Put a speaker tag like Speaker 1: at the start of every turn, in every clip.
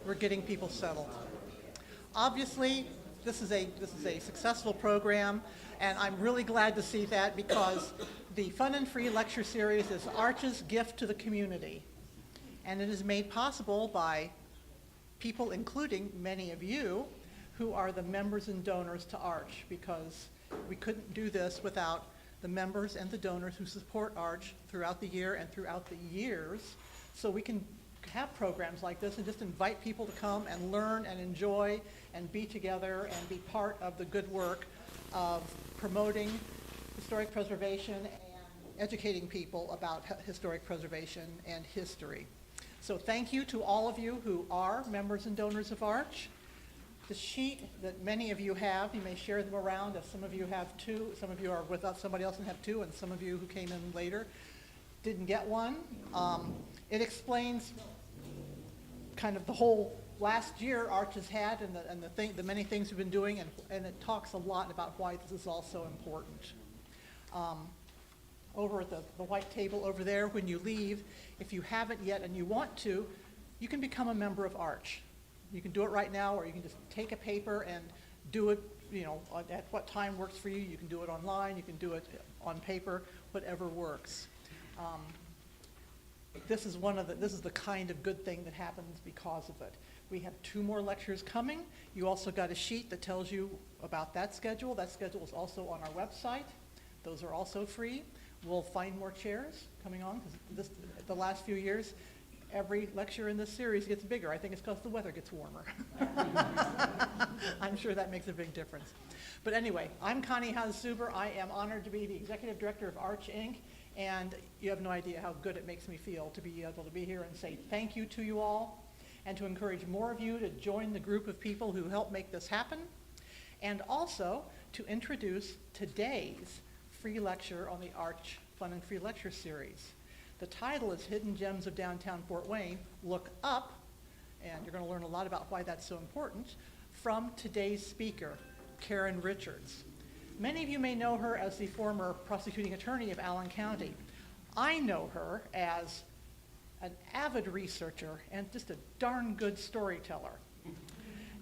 Speaker 1: we're getting people settled. Obviously, this is a successful program, and I'm really glad to see that because the Fun and Free Lecture Series is Arch's gift to the community. And it is made possible by people, including many of you, who are the members and donors to Arch, because we couldn't do this without the members and the donors who support Arch throughout the year and throughout the years. So we can have programs like this and just invite people to come and learn and enjoy and be together and be part of the good work of promoting historic preservation and educating people about historic preservation and history. So thank you to all of you who are members and donors of Arch. The sheet that many of you have, you may share them around if some of you have two, some of you are with us, somebody else and have two, and some of you who came in later didn't get one. It explains kind of the whole last year Arch has had and the many things we've been doing, and it talks a lot about why this is also important. Over at the white table over there, when you leave, if you haven't yet and you want to, you can become a member of Arch. You can do it right now, or you can just take a paper and do it, you know, at what time works for you. You can do it online, you can do it on paper, whatever works. This is the kind of good thing that happens because of it. We have 2 more lectures coming. You also got a sheet that tells you about that schedule. That schedule is also on our website. Those are also free. We'll find more chairs coming on, because the last few years, every lecture in this series gets bigger. I think it's because the weather gets warmer. I'm sure that makes a big difference. But anyway, I'm Connie Haas-Zuber. I am honored to be the Executive Director of Arch, Inc., and you have no idea how good it makes me feel to be able to be here and say thank you to you all, and to encourage more of you to join the group of people who help make this happen, and also to introduce today's free lecture on the Arch Fun and Free Lecture Series. The title is Hidden Gems of Downtown Fort Wayne, Look Up, and you're going to learn a lot about why that's so important, from today's speaker, Karen Richards. Many of you may know her as the former prosecuting attorney of Allen County. I know her as an avid researcher and just a darn good storyteller.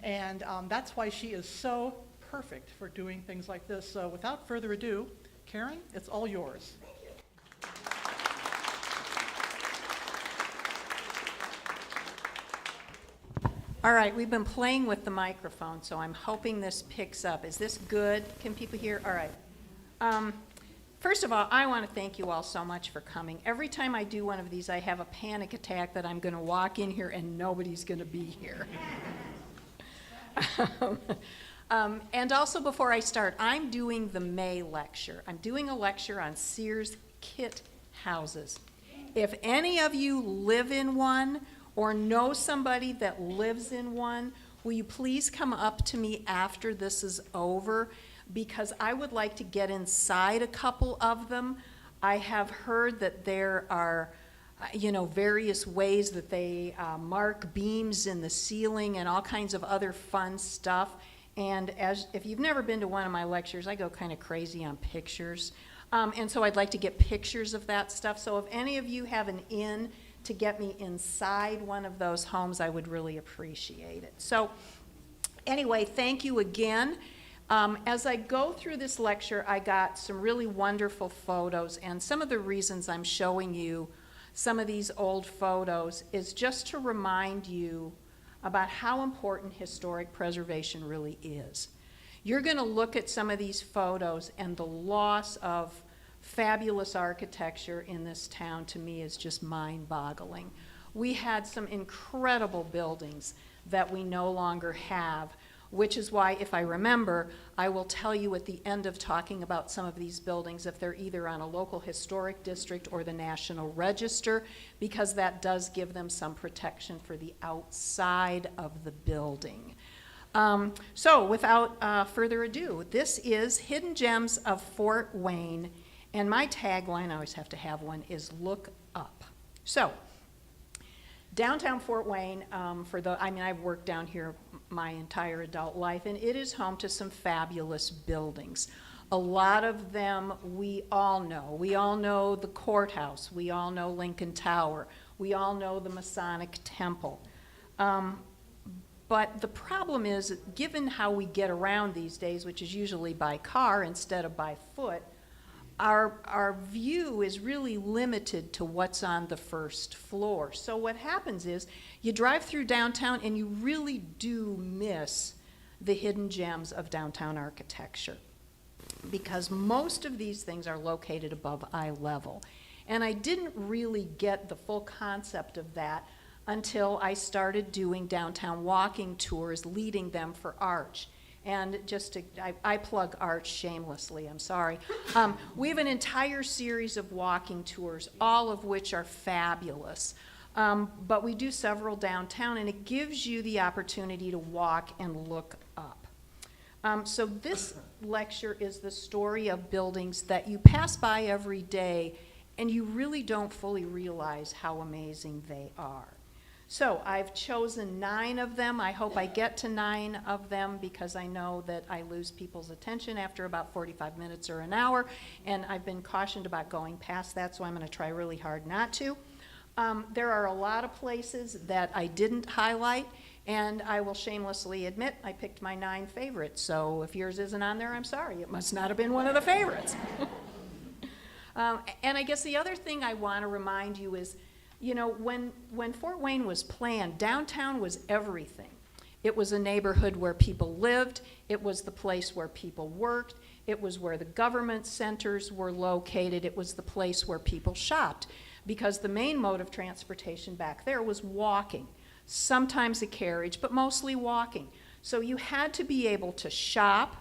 Speaker 1: And that's why she is so perfect for doing things like this. So without further ado, Karen, it's all yours.
Speaker 2: All right, we've been playing with the microphone, so I'm hoping this picks up. Is this good? Can people hear? All right. First of all, I want to thank you all so much for coming. Every time I do one of these, I have a panic attack that I'm going to walk in here and nobody's going to be here. And also, before I start, I'm doing the May lecture. I'm doing a lecture on Sears kit houses. If any of you live in one or know somebody that lives in one, will you please come up to me after this is over? Because I would like to get inside a couple of them. I have heard that there are various ways that they mark beams in the ceiling and all kinds of other fun stuff. And if you've never been to one of my lectures, I go kind of crazy on pictures. And so I'd like to get pictures of that stuff. So if any of you have an in to get me inside one of those homes, I would really appreciate it. So anyway, thank you again. As I go through this lecture, I got some really wonderful photos, and some of the reasons I'm showing you some of these old photos is just to remind you about how important historic preservation really is. You're going to look at some of these photos, and the loss of fabulous architecture in this town, to me, is just mind-boggling. We had some incredible buildings that we no longer have, which is why, if I remember, I will tell you at the end of talking about some of these buildings if they're either on a local historic district or the National Register, because that does give them some protection for the outside of the building. So without further ado, this is Hidden Gems of Fort Wayne, and my tagline, I always have to have one, is Look Up. So, downtown Fort Wayne, I've worked down here my entire adult life, and it is home to some fabulous buildings. A lot of them we all know. We all know the courthouse. We all know Lincoln Tower. We all know the Masonic Temple. But the problem is, given how we get around these days, which is usually by car instead of by foot, our view is really limited to what's on the first floor. So what happens is you drive through downtown and you really do miss the hidden gems of downtown architecture, because most of these things are located above eye level. And I didn't really get the full concept of that until I started doing downtown walking tours, leading them for Arch. And just to, I plug Arch shamelessly, I'm sorry. We have an entire series of walking tours, all of which are fabulous. But we do several downtown, and it gives you the opportunity to walk and look up. So this lecture is the story of buildings that you pass by every day, and you really don't fully realize how amazing they are. So I've chosen 9 of them. I hope I get to 9 of them, because I know that I lose people's attention after about 45 minutes or an hour, and I've been cautioned about going past that, so I'm going to try really hard not to. There are a lot of places that I didn't highlight, and I will shamelessly admit I picked my 9 favorites, so if yours isn't on there, I'm sorry. It must not have been one of the favorites. And I guess the other thing I want to remind you is, you know, when Fort Wayne was planned, downtown was everything. It was a neighborhood where people lived. It was the place where people worked. It was where the government centers were located. It was the place where people shopped, because the main mode of transportation back there was walking, sometimes a carriage, but mostly walking. So you had to be able to shop,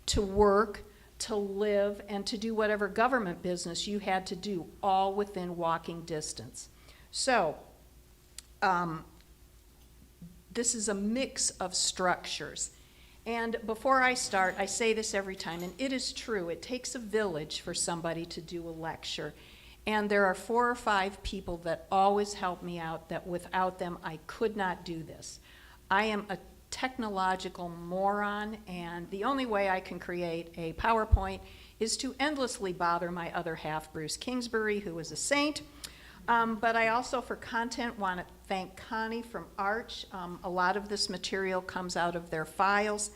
Speaker 2: to work, to live, and to do whatever government business you had to do, all within walking distance. So this is a mix of structures. And before I start, I say this every time, and it is true, it takes a village for somebody to do a lecture. And there are 4 or 5 people that always help me out, that without them I could not do this. I am a technological moron, and the only way I can create a PowerPoint is to endlessly bother my other half, Bruce Kingsbury, who is a saint. But I also, for content, want to thank Connie from Arch. A lot of this material comes out of their files.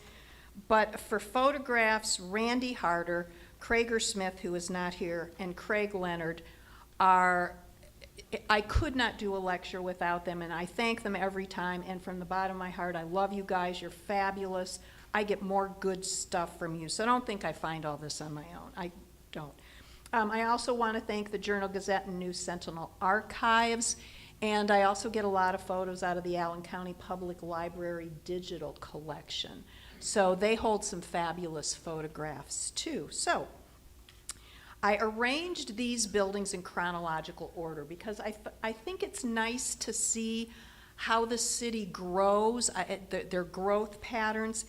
Speaker 2: But for photographs, Randy Harder, Krager Smith, who is not here, and Craig Leonard are, I could not do a lecture without them, and I thank them every time, and from the bottom of my heart, I love you guys, you're fabulous. I get more good stuff from you, so don't think I find all this on my own. I don't. I also want to thank the Journal-Gazette and News Sentinel archives, and I also get a lot of photos out of the Allen County Public Library digital collection. So they hold some fabulous photographs too. So I arranged these buildings in chronological order because I think it's nice to see how the city grows, their growth patterns,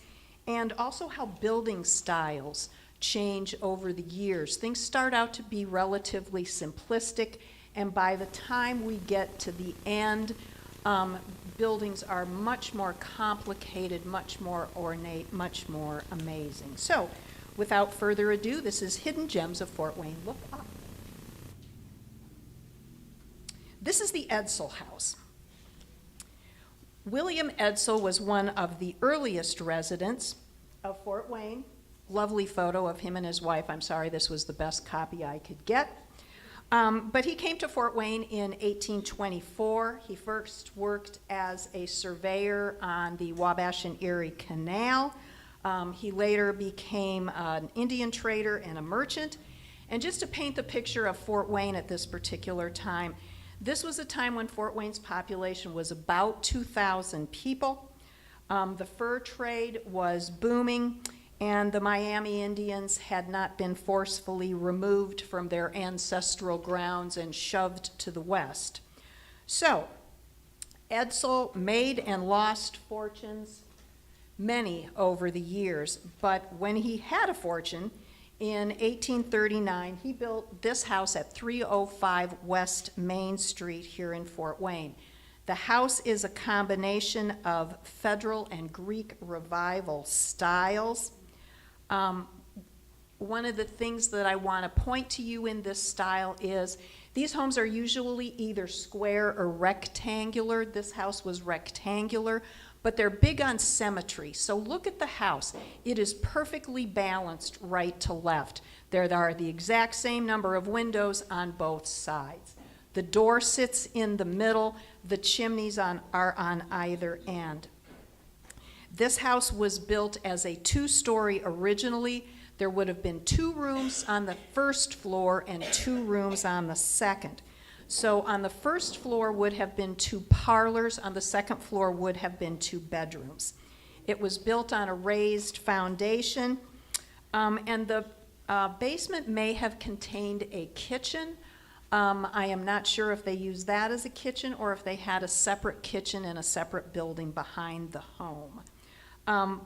Speaker 2: and also how building styles change over the years. Things start out to be relatively simplistic, and by the time we get to the end, buildings are much more complicated, much more ornate, much more amazing. So, without further ado, this is Hidden Gems of Fort Wayne. Look up. This is the Edsel House. William Edsel was one of the earliest residents of Fort Wayne. Lovely photo of him and his wife. I'm sorry, this was the best copy I could get. But he came to Fort Wayne in 1824. He first worked as a surveyor on the Wabash and Erie Canal. He later became an Indian trader and a merchant. And just to paint the picture of Fort Wayne at this particular time, this was a time when Fort Wayne's population was about 2,000 people. The fur trade was booming, and the Miami Indians had not been forcefully removed from their ancestral grounds and shoved to the west. So, Edsel made and lost fortunes, many over the years, but when he had a fortune, in 1839, he built this house at 305 West Main Street here in Fort Wayne. The house is a combination of Federal and Greek Revival styles. One of the things that I want to point to you in this style is these homes are usually either square or rectangular. This house was rectangular, but they're big on symmetry. So look at the house. It is perfectly balanced right to left. There are the exact same number of windows on both sides. The door sits in the middle. The chimneys are on either end. This house was built as a two-story originally. There would have been 2 rooms on the first floor and 2 rooms on the second. So on the first floor would have been 2 parlors, on the second floor would have been 2 bedrooms. It was built on a raised foundation, and the basement may have contained a kitchen. I am not sure if they used that as a kitchen or if they had a separate kitchen in a separate building behind the home.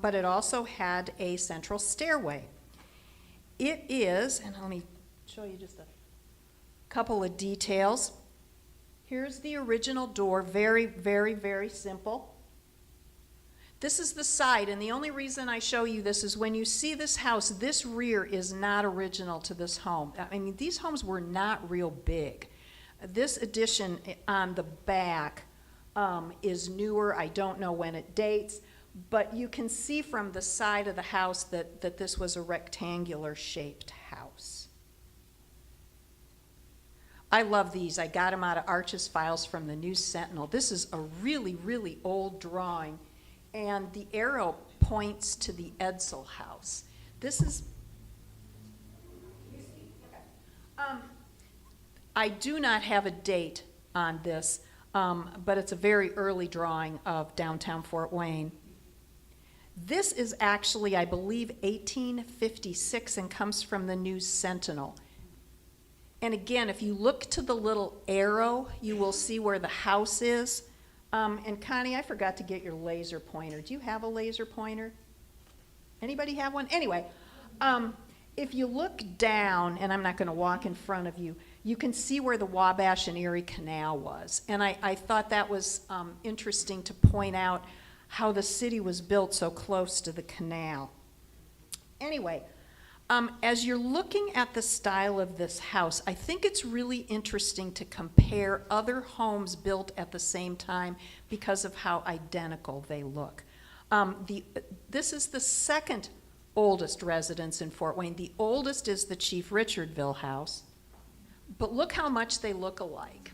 Speaker 2: But it also had a central stairway. It is, and let me show you just a couple of details. Here's the original door, very, very, very simple. This is the side, and the only reason I show you this is when you see this house, this rear is not original to this home. I mean, these homes were not real big. This addition on the back is newer. I don't know when it dates, but you can see from the side of the house that this was a rectangular shaped house. I love these. I got them out of Arch's files from the News Sentinel. This is a really, really old drawing, and the arrow points to the Edsel house. This is, I do not have a date on this, but it's a very early drawing of downtown Fort Wayne. This is actually, I believe, 1856 and comes from the News Sentinel. And again, if you look to the little arrow, you will see where the house is. And Connie, I forgot to get your laser pointer. Do you have a laser pointer? Anybody have one? Anyway, if you look down, and I'm not going to walk in front of you, you can see where the Wabash and Erie Canal was. And I thought that was interesting to point out how the city was built so close to the canal. Anyway, as you're looking at the style of this house, I think it's really interesting to compare other homes built at the same time because of how identical they look. This is the second oldest residence in Fort Wayne. The oldest is the Chief Richardville house, but look how much they look alike.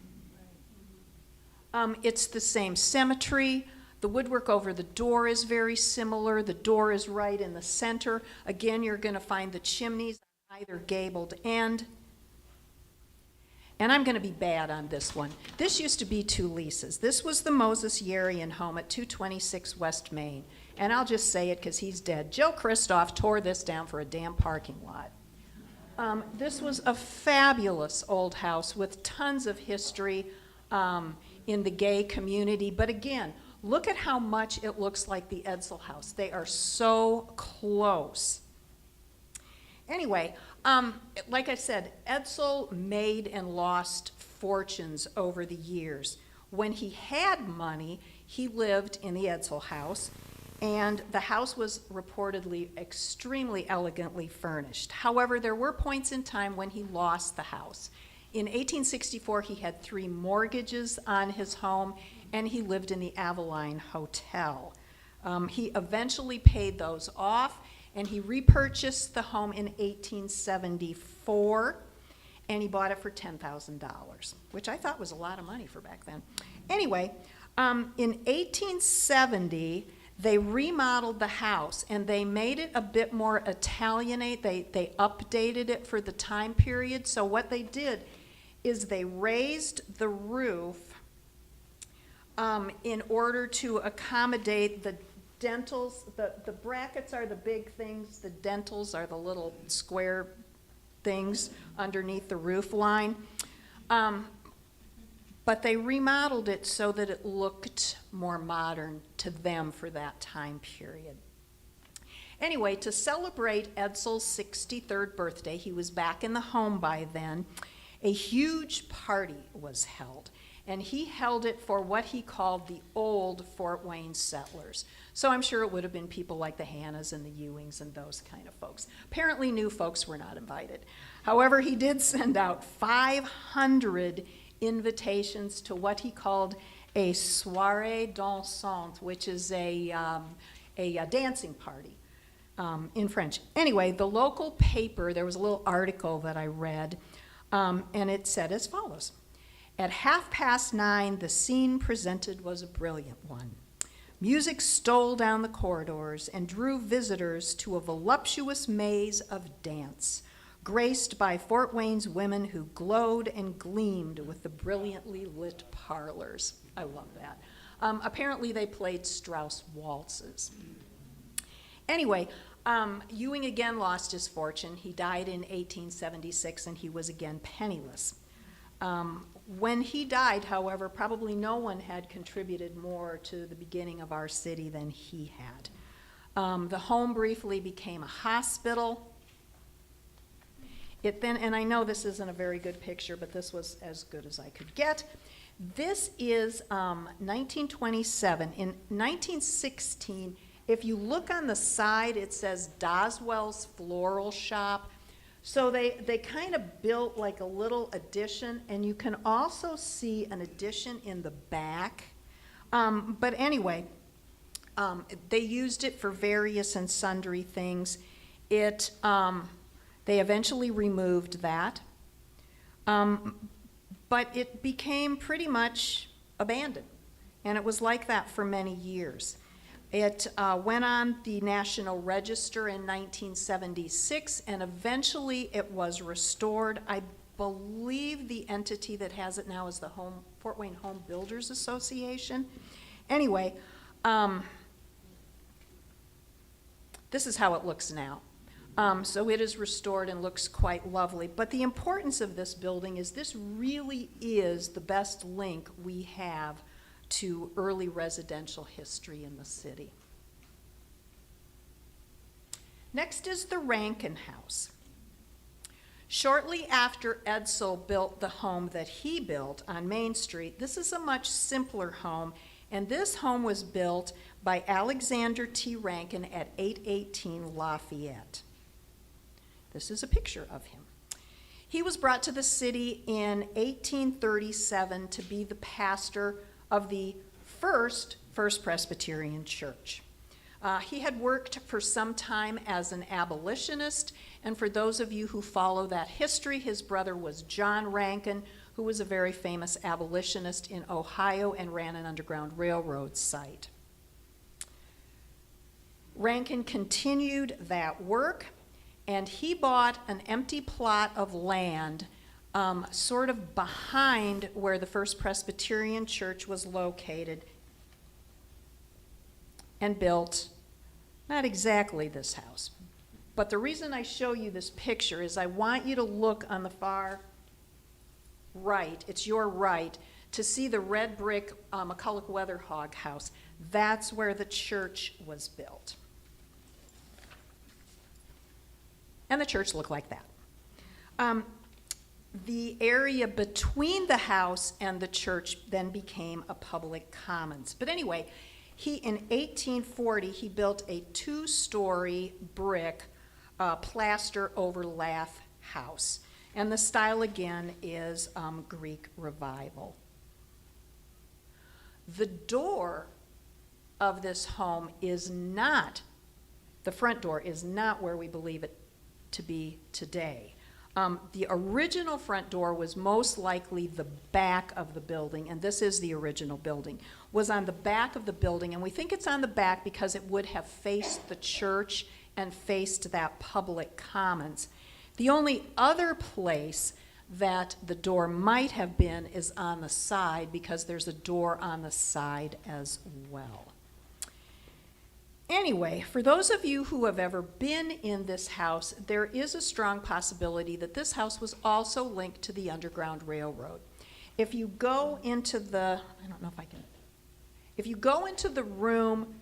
Speaker 2: It's the same symmetry. The woodwork over the door is very similar. The door is right in the center. Again, you're going to find the chimneys on either gabled end. And I'm going to be bad on this one. This used to be 2 leases. This was the Moses Yarian home at 226 West Main. And I'll just say it because he's dead. Joe Kristoff tore this down for a damn parking lot. This was a fabulous old house with tons of history in the gay community. But again, look at how much it looks like the Edsel house. They are so close. Anyway, like I said, Edsel made and lost fortunes over the years. When he had money, he lived in the Edsel house, and the house was reportedly extremely elegantly furnished. However, there were points in time when he lost the house. In 1864, he had 3 mortgages on his home, and he lived in the Avalon Hotel. He eventually paid those off, and he repurchased the home in 1874, and he bought it for $10,000, which I thought was a lot of money for back then. Anyway, in 1870, they remodeled the house, and they made it a bit more Italianate. They updated it for the time period. So what they did is they raised the roof in order to accommodate the dentals. The brackets are the big things. The dentals are the little square things underneath the roof line. But they remodeled it so that it looked more modern to them for that time period. Anyway, to celebrate Edsel's 63rd birthday, he was back in the home by then, a huge party was held. And he held it for what he called the old Fort Wayne settlers. So I'm sure it would have been people like the Hannahs and the Ewings and those kind of folks. Apparently new folks were not invited. However, he did send out 500 invitations to what he called a soirée dansante, which is a dancing party in French. Anyway, the local paper, there was a little article that I read, and it said as follows. At 9:30, the scene presented was a brilliant one. Music stole down the corridors and drew visitors to a voluptuous maze of dance, graced by Fort Wayne's women who glowed and gleamed with the brilliantly lit parlors. I love that. Apparently they played Strauss waltzes. Anyway, Ewing again lost his fortune. He died in 1876 and he was again penniless. When he died, however, probably no one had contributed more to the beginning of our city than he had. The home briefly became a hospital. It then, and I know this isn't a very good picture, but this was as good as I could get. This is 1927. In 1916, if you look on the side, it says Doswell's Floral Shop. So they kind of built like a little addition, and you can also see an addition in the back. But anyway, they used it for various and sundry things. They eventually removed that, but it became pretty much abandoned, and it was like that for many years. It went on the National Register in 1976, and eventually it was restored. I believe the entity that has it now is the Fort Wayne Home Builders Association. Anyway, this is how it looks now. So it is restored and looks quite lovely. But the importance of this building is this really is the best link we have to early residential history in the city. Next is the Rankin House. Shortly after Edsel built the home that he built on Main Street, this is a much simpler home, and this home was built by Alexander T. Rankin at 818 Lafayette. This is a picture of him. He was brought to the city in 1837 to be the pastor of the First Presbyterian Church. He had worked for some time as an abolitionist, and for those of you who follow that history, his brother was John Rankin, who was a very famous abolitionist in Ohio and ran an Underground Railroad site. Rankin continued that work, and he bought an empty plot of land sort of behind where the First Presbyterian Church was located, and built not exactly this house. But the reason I show you this picture is I want you to look on the far right, it's your right, to see the red brick McCulloch Weatherhog house. That's where the church was built. And the church looked like that. The area between the house and the church then became a public commons. But anyway, in 1840, he built a 2-story brick plaster over lath house. And the style again is Greek Revival. The door of this home is not, the front door is not where we believe it to be today. The original front door was most likely the back of the building, and this is the original building, was on the back of the building, and we think it's on the back because it would have faced the church and faced that public commons. The only other place that the door might have been is on the side, because there's a door on the side as well. Anyway, for those of you who have ever been in this house, there is a strong possibility that this house was also linked to the Underground Railroad. If you go into the, I don't know if I can, if you go into the room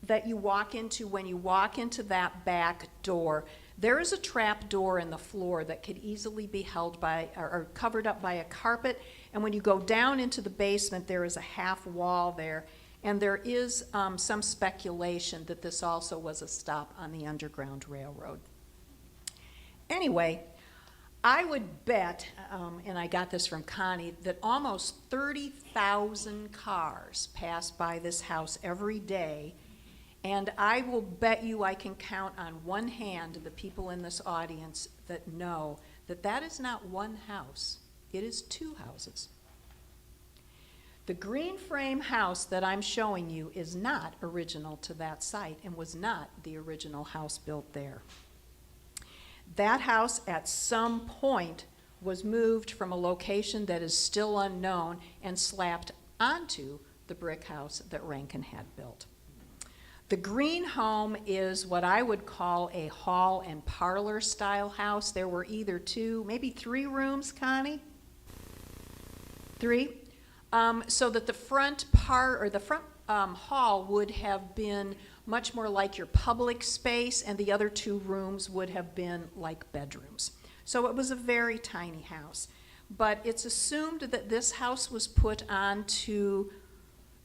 Speaker 2: that you walk into when you walk into that back door, there is a trap door in the floor that could easily be held by, or covered up by a carpet, and when you go down into the basement, there is a half wall there. And there is some speculation that this also was a stop on the Underground Railroad. Anyway, I would bet, and I got this from Connie, that almost 30,000 cars pass by this house every day. And I will bet you I can count on one hand the people in this audience that know that that is not one house, it is two houses. The green frame house that I'm showing you is not original to that site and was not the original house built there. That house at some point was moved from a location that is still unknown and slapped onto the brick house that Rankin had built. The green home is what I would call a hall and parlor style house. There were either two, maybe three rooms, Connie? Three? So that the front hall would have been much more like your public space, and the other two rooms would have been like bedrooms. So it was a very tiny house. But it's assumed that this house was put onto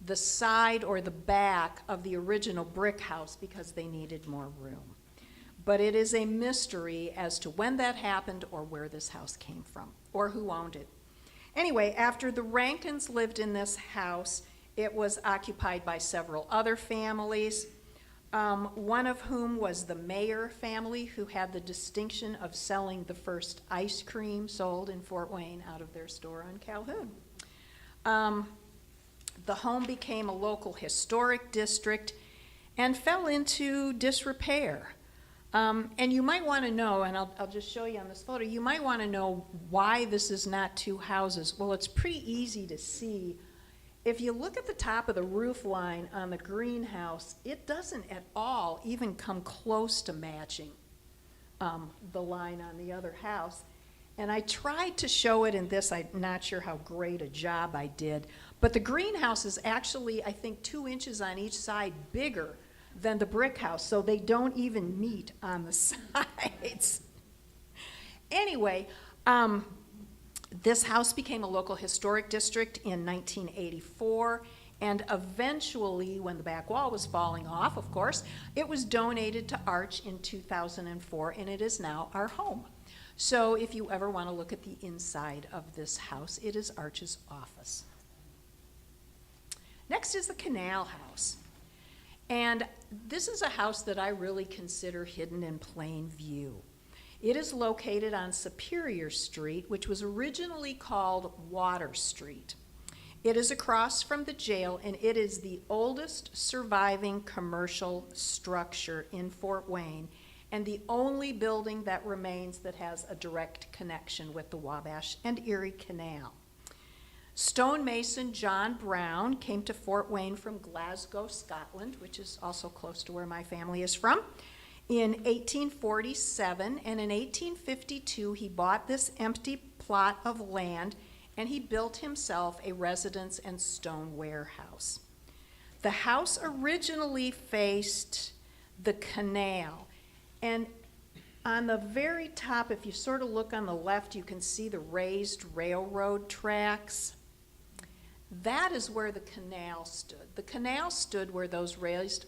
Speaker 2: the side or the back of the original brick house because they needed more room. But it is a mystery as to when that happened or where this house came from or who owned it. Anyway, after the Rankins lived in this house, it was occupied by several other families, one of whom was the Mayer family, who had the distinction of selling the first ice cream sold in Fort Wayne out of their store on Calhoun. The home became a local historic district and fell into disrepair. And you might want to know, and I'll just show you on this photo, you might want to know why this is not two houses. Well, it's pretty easy to see. If you look at the top of the roof line on the greenhouse, it doesn't at all even come close to matching the line on the other house. And I tried to show it in this. I'm not sure how great a job I did. But the greenhouse is actually, I think, 2 inches on each side bigger than the brick house, so they don't even meet on the sides. Anyway, this house became a local historic district in 1984, and eventually, when the back wall was falling off, of course, it was donated to Arch in 2004, and it is now our home. So if you ever want to look at the inside of this house, it is Arch's office. Next is the Canal House. And this is a house that I really consider hidden in plain view. It is located on Superior Street, which was originally called Water Street. It is across from the jail, and it is the oldest surviving commercial structure in Fort Wayne, and the only building that remains that has a direct connection with the Wabash and Erie Canal. Stonemason John Brown came to Fort Wayne from Glasgow, Scotland, which is also close to where my family is from, in 1847, and in 1852 he bought this empty plot of land and he built himself a residence and stone warehouse. The house originally faced the canal, and on the very top, if you sort of look on the left, you can see the raised railroad tracks. That is where the canal stood. The canal stood where those raised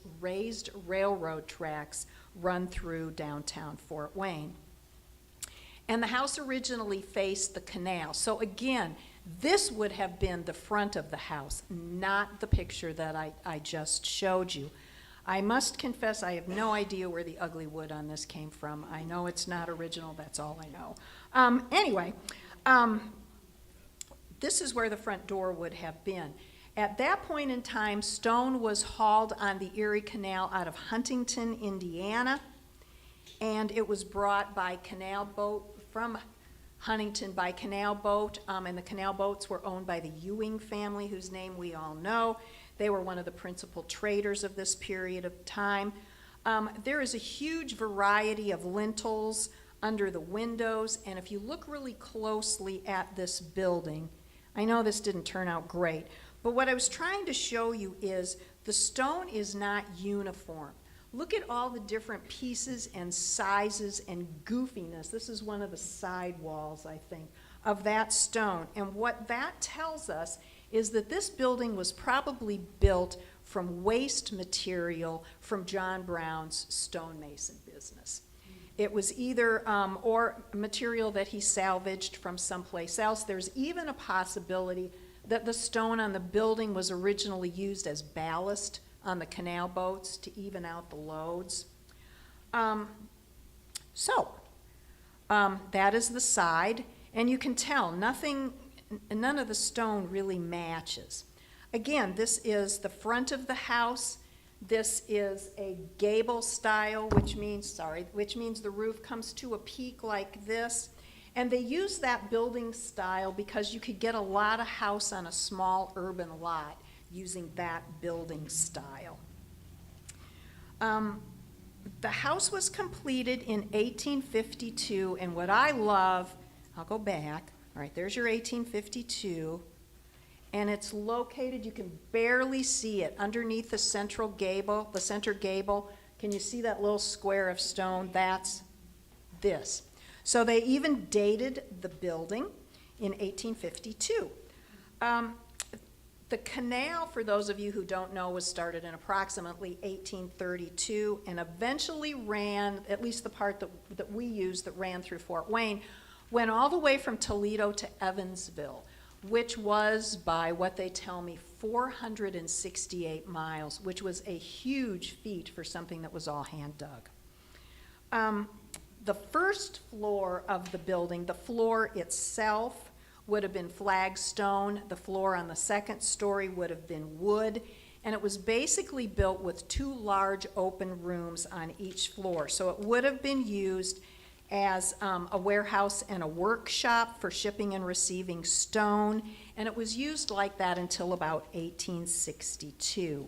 Speaker 2: railroad tracks run through downtown Fort Wayne. And the house originally faced the canal. So again, this would have been the front of the house, not the picture that I just showed you. I must confess I have no idea where the ugly wood on this came from. I know it's not original, that's all I know. Anyway, this is where the front door would have been. At that point in time, stone was hauled on the Erie Canal out of Huntington, Indiana, and it was brought by canal boat from Huntington by canal boat, and the canal boats were owned by the Ewing family, whose name we all know. They were one of the principal traders of this period of time. There is a huge variety of lintels under the windows, and if you look really closely at this building, I know this didn't turn out great, but what I was trying to show you is the stone is not uniform. Look at all the different pieces and sizes and goofiness. This is one of the side walls, I think, of that stone. And what that tells us is that this building was probably built from waste material from John Brown's stonemason business. It was either, or material that he salvaged from someplace else. There's even a possibility that the stone on the building was originally used as ballast on the canal boats to even out the loads. That is the side, and you can tell none of the stone really matches. Again, this is the front of the house. This is a gable style, which means the roof comes to a peak like this. And they use that building style because you could get a lot of house on a small urban lot using that building style. The house was completed in 1852, and what I love, I'll go back. All right, there's your 1852. And it's located, you can barely see it, underneath the center gable. Can you see that little square of stone? That's this. So they even dated the building in 1852. The canal, for those of you who don't know, was started in approximately 1832 and eventually ran, at least the part that we used that ran through Fort Wayne, went all the way from Toledo to Evansville, which was, by what they tell me, 468 miles, which was a huge feat for something that was all hand dug. The first floor of the building, the floor itself, would have been flagstone. The floor on the second story would have been wood, and it was basically built with 2 large open rooms on each floor. So it would have been used as a warehouse and a workshop for shipping and receiving stone, and it was used like that until about 1862.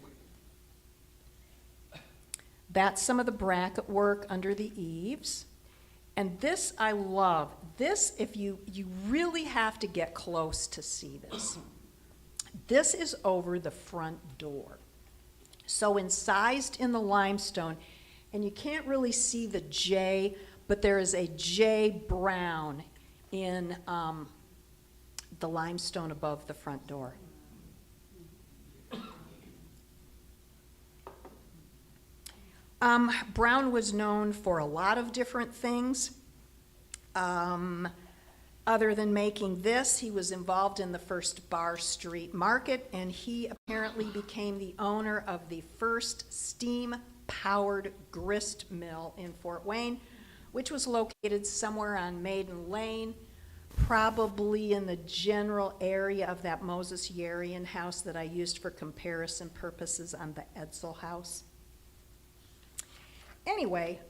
Speaker 2: That's some of the bracket work under the eaves. And this I love. This, if you really have to get close to see this. This is over the front door. So incised in the limestone, and you can't really see the J, but there is a J brown in the limestone above the front door. Brown was known for a lot of different things. Other than making this, he was involved in the first Bar Street Market, and he apparently became the owner of the first steam-powered grist mill in Fort Wayne, which was located somewhere on Maiden Lane, probably in the general area of that Moses Yarian house that I used for comparison purposes on the Edsel house. Anyway,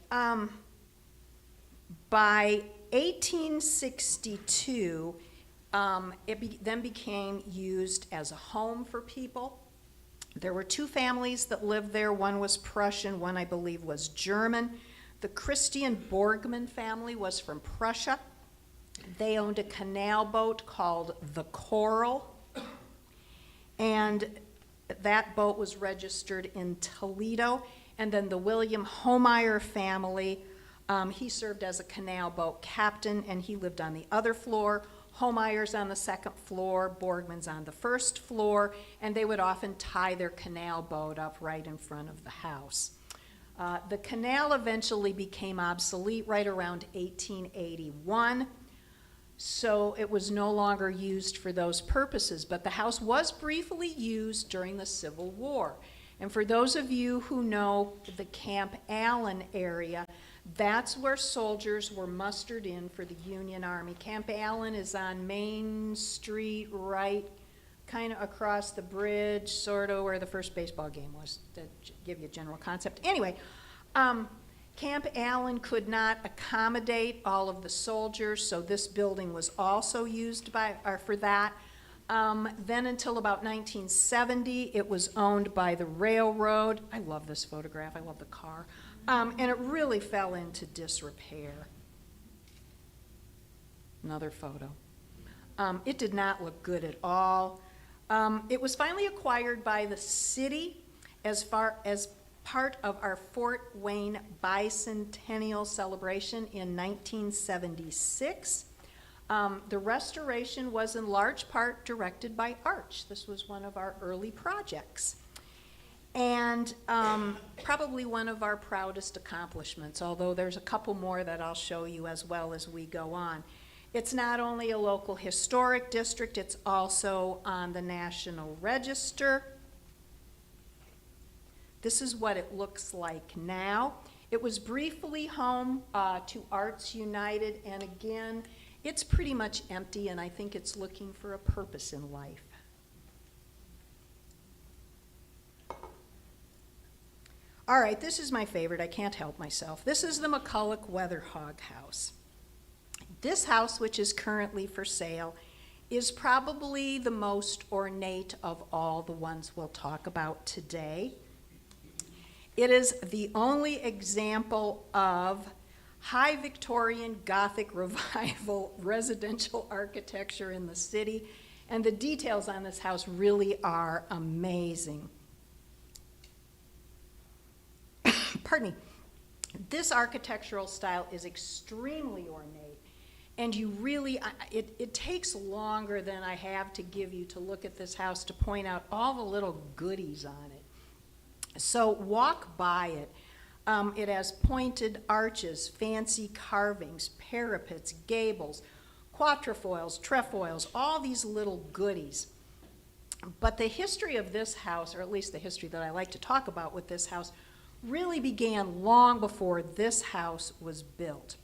Speaker 2: by 1862, it then became used as a home for people. There were 2 families that lived there. One was Prussian, one I believe was German. The Christian Borgman family was from Prussia. They owned a canal boat called the Coral, and that boat was registered in Toledo. And then the William Homeyer family, he served as a canal boat captain, and he lived on the other floor. Homeyer's on the second floor, Borgman's on the first floor, and they would often tie their canal boat up right in front of the house. The canal eventually became obsolete right around 1881, so it was no longer used for those purposes, but the house was briefly used during the Civil War. And for those of you who know the Camp Allen area, that's where soldiers were mustered in for the Union Army. Camp Allen is on Main Street, right, kind of across the bridge, sort of where the first baseball game was, to give you a general concept. Anyway, Camp Allen could not accommodate all of the soldiers, so this building was also used for that. Then until about 1970, it was owned by the railroad. I love this photograph. I love the car. And it really fell into disrepair. Another photo. It did not look good at all. It was finally acquired by the city as part of our Fort Wayne bicentennial celebration in 1976. The restoration was in large part directed by Arch. This was one of our early projects. And probably one of our proudest accomplishments, although there's a couple more that I'll show you as well as we go on. It's not only a local historic district, it's also on the National Register. This is what it looks like now. It was briefly home to Arts United, and again, it's pretty much empty, and I think it's looking for a purpose in life. All right, this is my favorite. I can't help myself. This is the McCulloch Weatherhog House. This house, which is currently for sale, is probably the most ornate of all the ones we'll talk about today. It is the only example of high Victorian Gothic revival residential architecture in the city, and the details on this house really are amazing. Pardon me. This architectural style is extremely ornate, and you really, it takes longer than I have to give you to look at this house to point out all the little goodies on it. So walk by it. It has pointed arches, fancy carvings, parapets, gables, quatrefoils, trefoils, all these little goodies. But the history of this house, or at least the history that I like to talk about with this house, really began long before this house was built.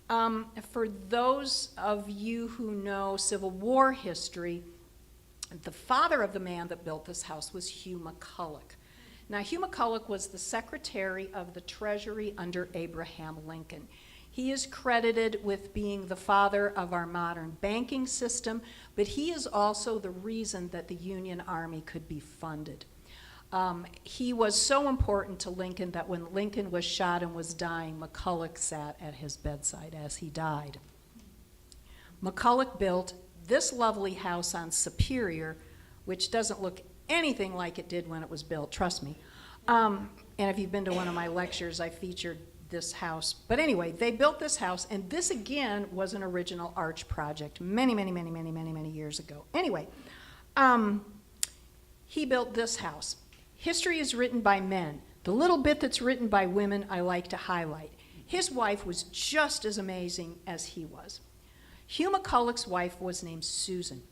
Speaker 2: For those of you who know Civil War history, the father of the man that built this house was Hugh McCulloch. Now, Hugh McCulloch was the Secretary of the Treasury under Abraham Lincoln. He is credited with being the father of our modern banking system, but he is also the reason that the Union Army could be funded. He was so important to Lincoln that when Lincoln was shot and was dying, McCulloch sat at his bedside as he died. McCulloch built this lovely house on Superior, which doesn't look anything like it did when it was built, trust me. And if you've been to one of my lectures, I featured this house. But anyway, they built this house, and this again was an original arch project many years ago. Anyway, he built this house. History is written by men. The little bit that's written by women I like to highlight. His wife was just as amazing as he was. Hugh McCulloch's wife was named Susan.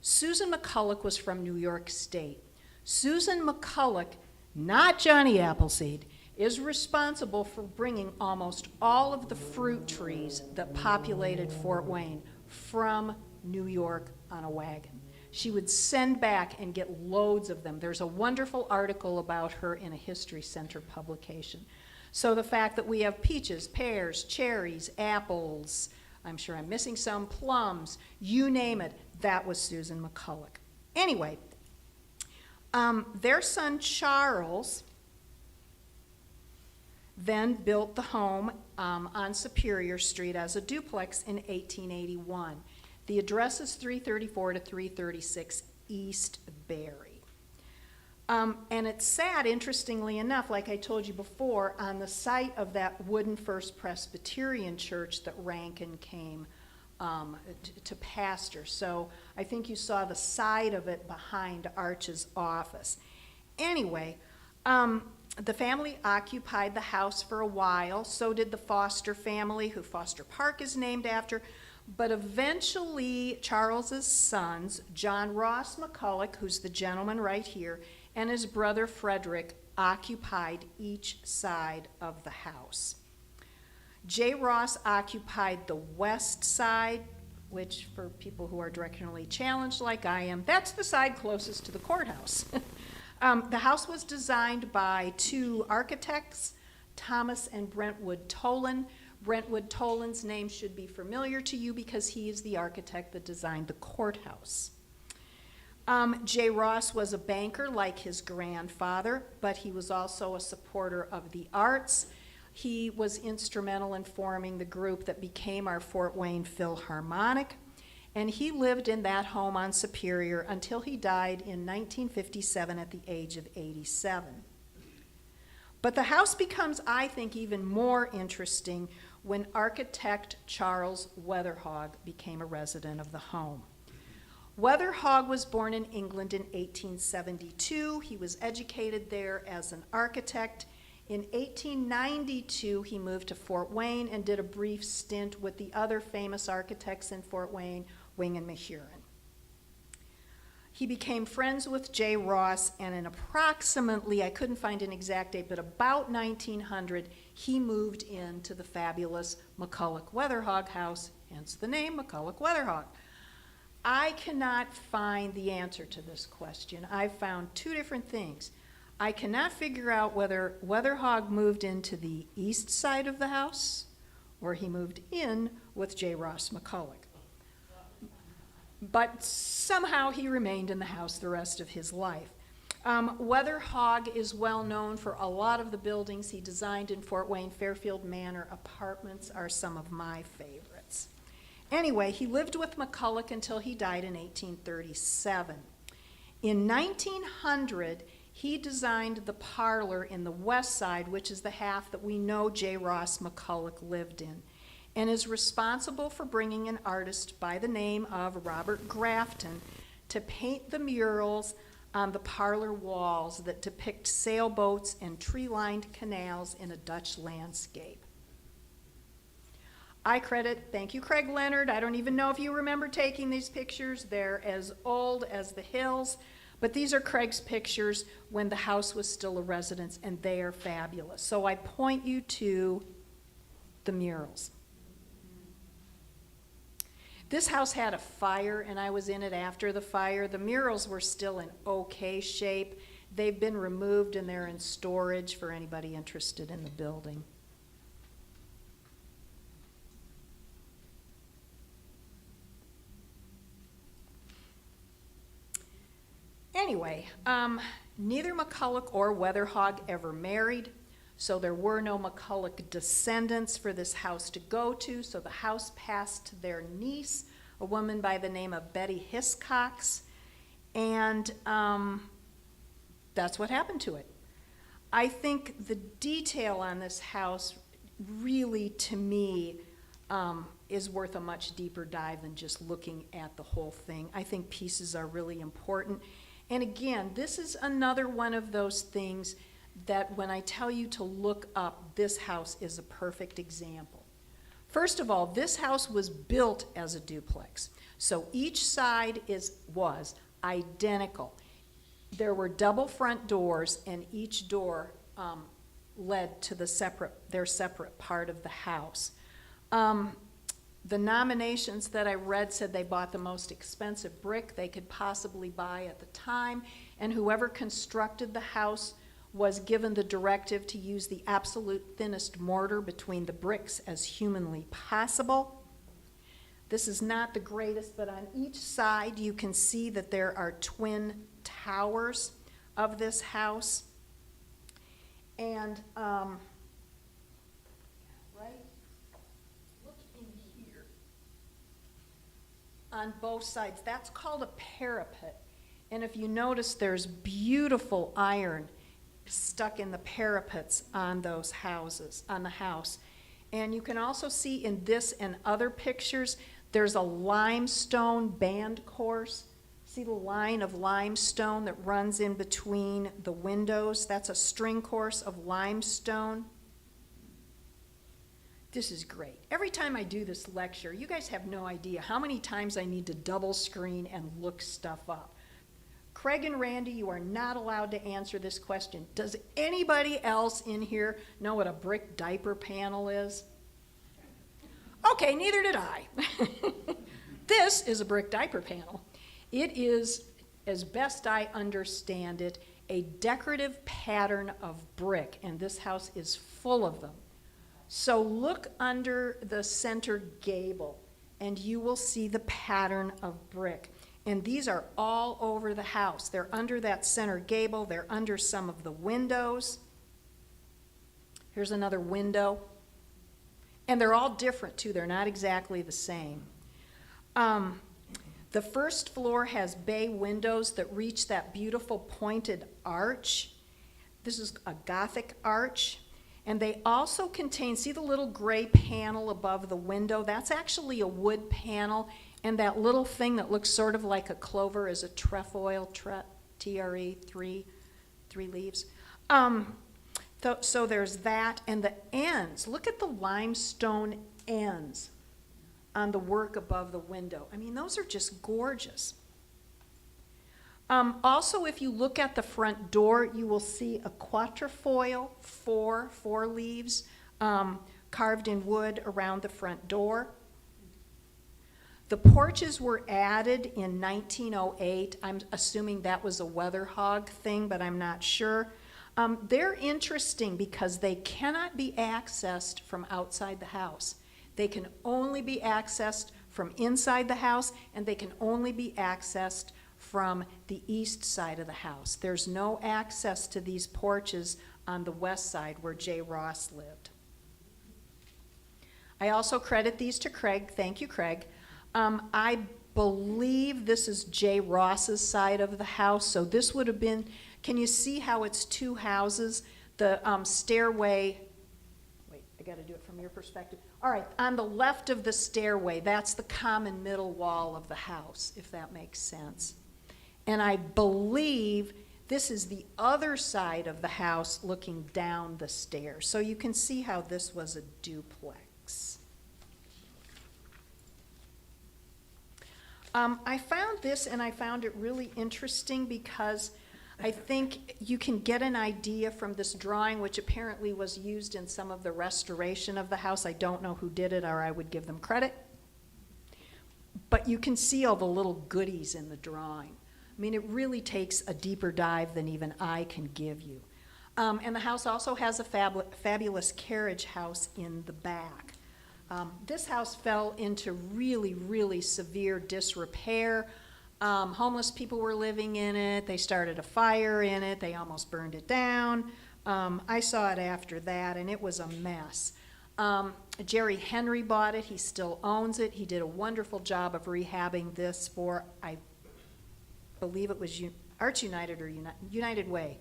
Speaker 2: Susan McCulloch was from New York State. Susan McCulloch, not Johnny Appleseed, is responsible for bringing almost all of the fruit trees that populated Fort Wayne from New York on a wagon. She would send back and get loads of them. There's a wonderful article about her in a History Center publication. So the fact that we have peaches, pears, cherries, apples, I'm sure I'm missing some, plums, you name it, that was Susan McCulloch. Anyway, their son Charles then built the home on Superior Street as a duplex in 1881. The address is 334 to 336 East Barry. And it's sad, interestingly enough, like I told you before, on the site of that wooden First Presbyterian church that Rankin came to pastor. So I think you saw the side of it behind Arch's office. Anyway, the family occupied the house for a while. So did the Foster family, who Foster Park is named after. But eventually, Charles's sons, John Ross McCulloch, who's the gentleman right here, and his brother Frederick occupied each side of the house. J. Ross occupied the west side, which for people who are directionally challenged like I am, that's the side closest to the courthouse. The house was designed by two architects, Thomas and Brentwood Tolan. Brentwood Tolan's name should be familiar to you because he is the architect that designed the courthouse. J. Ross was a banker like his grandfather, but he was also a supporter of the arts. He was instrumental in forming the group that became our Fort Wayne Philharmonic, and he lived in that home on Superior until he died in 1957 at the age of 87. But the house becomes, I think, even more interesting when architect Charles Weatherhog became a resident of the home. Weatherhog was born in England in 1872. He was educated there as an architect. In 1892, he moved to Fort Wayne and did a brief stint with the other famous architects in Fort Wayne, Wing and Mahurin. He became friends with J. Ross, and in approximately, I couldn't find an exact date, but about 1900, he moved into the fabulous McCulloch Weatherhog house, hence the name McCulloch Weatherhog. I cannot find the answer to this question. I've found two different things. I cannot figure out whether Weatherhog moved into the east side of the house or he moved in with J. Ross McCulloch. But somehow he remained in the house the rest of his life. Weatherhog is well known for a lot of the buildings he designed in Fort Wayne. Fairfield Manor apartments are some of my favorites. Anyway, he lived with McCulloch until he died in 1837. In 1900, he designed the parlor in the west side, which is the half that we know J. Ross McCulloch lived in, and is responsible for bringing an artist by the name of Robert Grafton to paint the murals on the parlor walls that depict sailboats and tree-lined canals in a Dutch landscape. I credit, thank you, Craig Leonard. I don't even know if you remember taking these pictures. They're as old as the hills, but these are Craig's pictures when the house was still a residence, and they are fabulous. So I point you to the murals. This house had a fire, and I was in it after the fire. The murals were still in okay shape. They've been removed, and they're in storage for anybody interested in the building. Anyway, neither McCulloch or Weatherhog ever married, so there were no McCulloch descendants for this house to go to, so the house passed to their niece, a woman by the name of Betty Hiscox, and that's what happened to it. I think the detail on this house really, to me, is worth a much deeper dive than just looking at the whole thing. I think pieces are really important. And again, this is another one of those things that when I tell you to look up, this house is a perfect example. First of all, this house was built as a duplex. So each side was identical. There were double front doors, and each door led to their separate part of the house. The nominations that I read said they bought the most expensive brick they could possibly buy at the time, and whoever constructed the house was given the directive to use the absolute thinnest mortar between the bricks as humanly possible. This is not the greatest, but on each side you can see that there are twin towers of this house. And on both sides. That's called a parapet. And if you notice, there's beautiful iron stuck in the parapets on those houses, on the house. And you can also see in this and other pictures, there's a limestone band course. See the line of limestone that runs in between the windows? That's a string course of limestone. This is great. Every time I do this lecture, you guys have no idea how many times I need to double screen and look stuff up. Craig and Randy, you are not allowed to answer this question. Does anybody else in here know what a brick diaper panel is? Okay, neither did I. This is a brick diaper panel. It is, as best I understand it, a decorative pattern of brick, and this house is full of them. So look under the center gable, and you will see the pattern of brick. And these are all over the house. They're under that center gable. They're under some of the windows. Here's another window. And they're all different, too. They're not exactly the same. The first floor has bay windows that reach that beautiful pointed arch. This is a Gothic arch. And they also contain, see the little gray panel above the window? That's actually a wood panel, And that little thing that looks sort of like a clover is a trefoil, T-R-E, three leaves. So there's that, and the ends. Look at the limestone ends on the work above the window. I mean, those are just gorgeous. Also, if you look at the front door, you will see a quatrefoil, four leaves, carved in wood around the front door. The porches were added in 1908. I'm assuming that was a weather hog thing, but I'm not sure. They're interesting because they cannot be accessed from outside the house. They can only be accessed from inside the house, and they can only be accessed from the east side of the house. There's no access to these porches on the west side where J. Ross lived. I also credit these to Craig. Thank you, Craig. I believe this is J. Ross's side of the house, so this would have been, can you see how it's two houses? The stairway, wait, I gotta do it from your perspective. All right, on the left of the stairway, that's the common middle wall of the house, if that makes sense. And I believe this is the other side of the house looking down the stairs. So you can see how this was a duplex. I found this, and I found it really interesting because I think you can get an idea from this drawing, which apparently was used in some of the restoration of the house. I don't know who did it, or I would give them credit. But you can see all the little goodies in the drawing. I mean, it really takes a deeper dive than even I can give you. And the house also has a fabulous carriage house in the back. This house fell into really, really severe disrepair. Homeless people were living in it. They started a fire in it. They almost burned it down. I saw it after that, and it was a mess. Jerry Henry bought it. He still owns it. He did a wonderful job of rehabbing this for, I believe it was Arts United or United Way.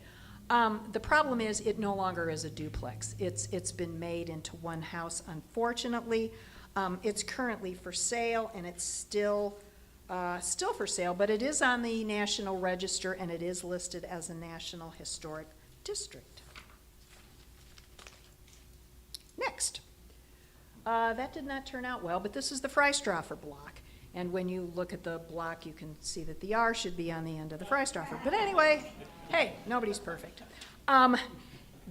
Speaker 2: The problem is it no longer is a duplex. It's been made into one house, unfortunately. It's currently for sale, and it's still for sale, but it is on the National Register, and it is listed as a National Historic District. Next. That did not turn out well, but this is the Freistraffer block. And when you look at the block, you can see that the R should be on the end of the Freistraffer. But anyway, hey, nobody's perfect.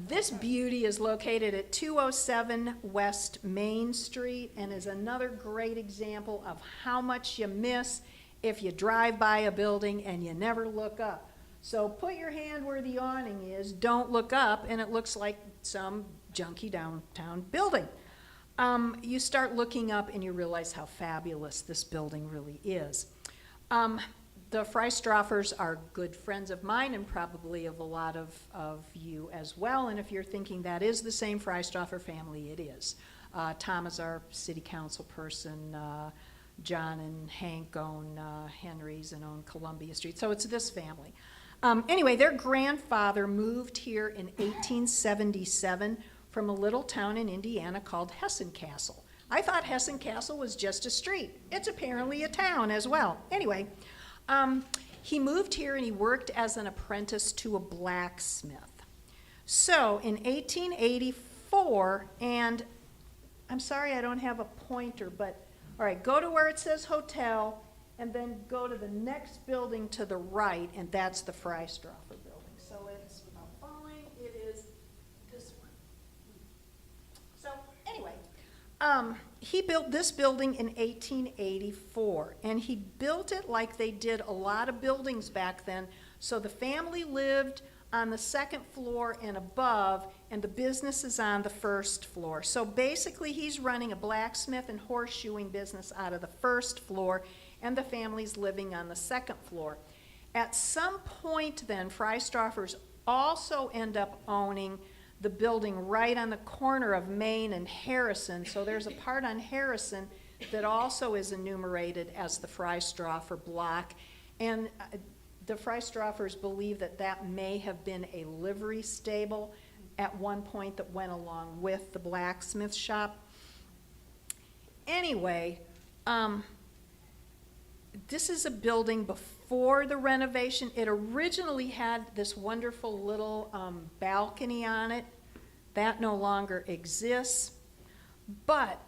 Speaker 2: This beauty is located at 207 West Main Street and is another great example of how much you miss if you drive by a building and you never look up. So put your hand where the awning is, don't look up, and it looks like some junky downtown building. You start looking up and you realize how fabulous this building really is. The Freistraffers are good friends of mine and probably of a lot of you as well. And if you're thinking that is the same Freistraffer family, it is. Tom is our city council person. John and Hank own Henry's and own Columbia Street. So it's this family. Anyway, their grandfather moved here in 1877 from a little town in Indiana called Hessen Castle. I thought Hessen Castle was just a street. It's apparently a town as well. Anyway, he moved here and he worked as an apprentice to a blacksmith. So in 1884, and I'm sorry I don't have a pointer, but all right, go to where it says hotel and then go to the next building to the right, and that's the Freistraffer building. So it's following, it is this one. So anyway, he built this building in 1884, and he built it like they did a lot of buildings back then. So the family lived on the second floor and above, and the business is on the first floor. So basically, he's running a blacksmith and horseshoeing business out of the first floor, and the family's living on the second floor. At some point then, Freistraffers also end up owning the building right on the corner of Main and Harrison. So there's a part on Harrison that also is enumerated as the Freistraffer block. And the Freistraffers believe that that may have been a livery stable at one point that went along with the blacksmith shop. Anyway, This is a building before the renovation. It originally had this wonderful little balcony on it. That no longer exists. But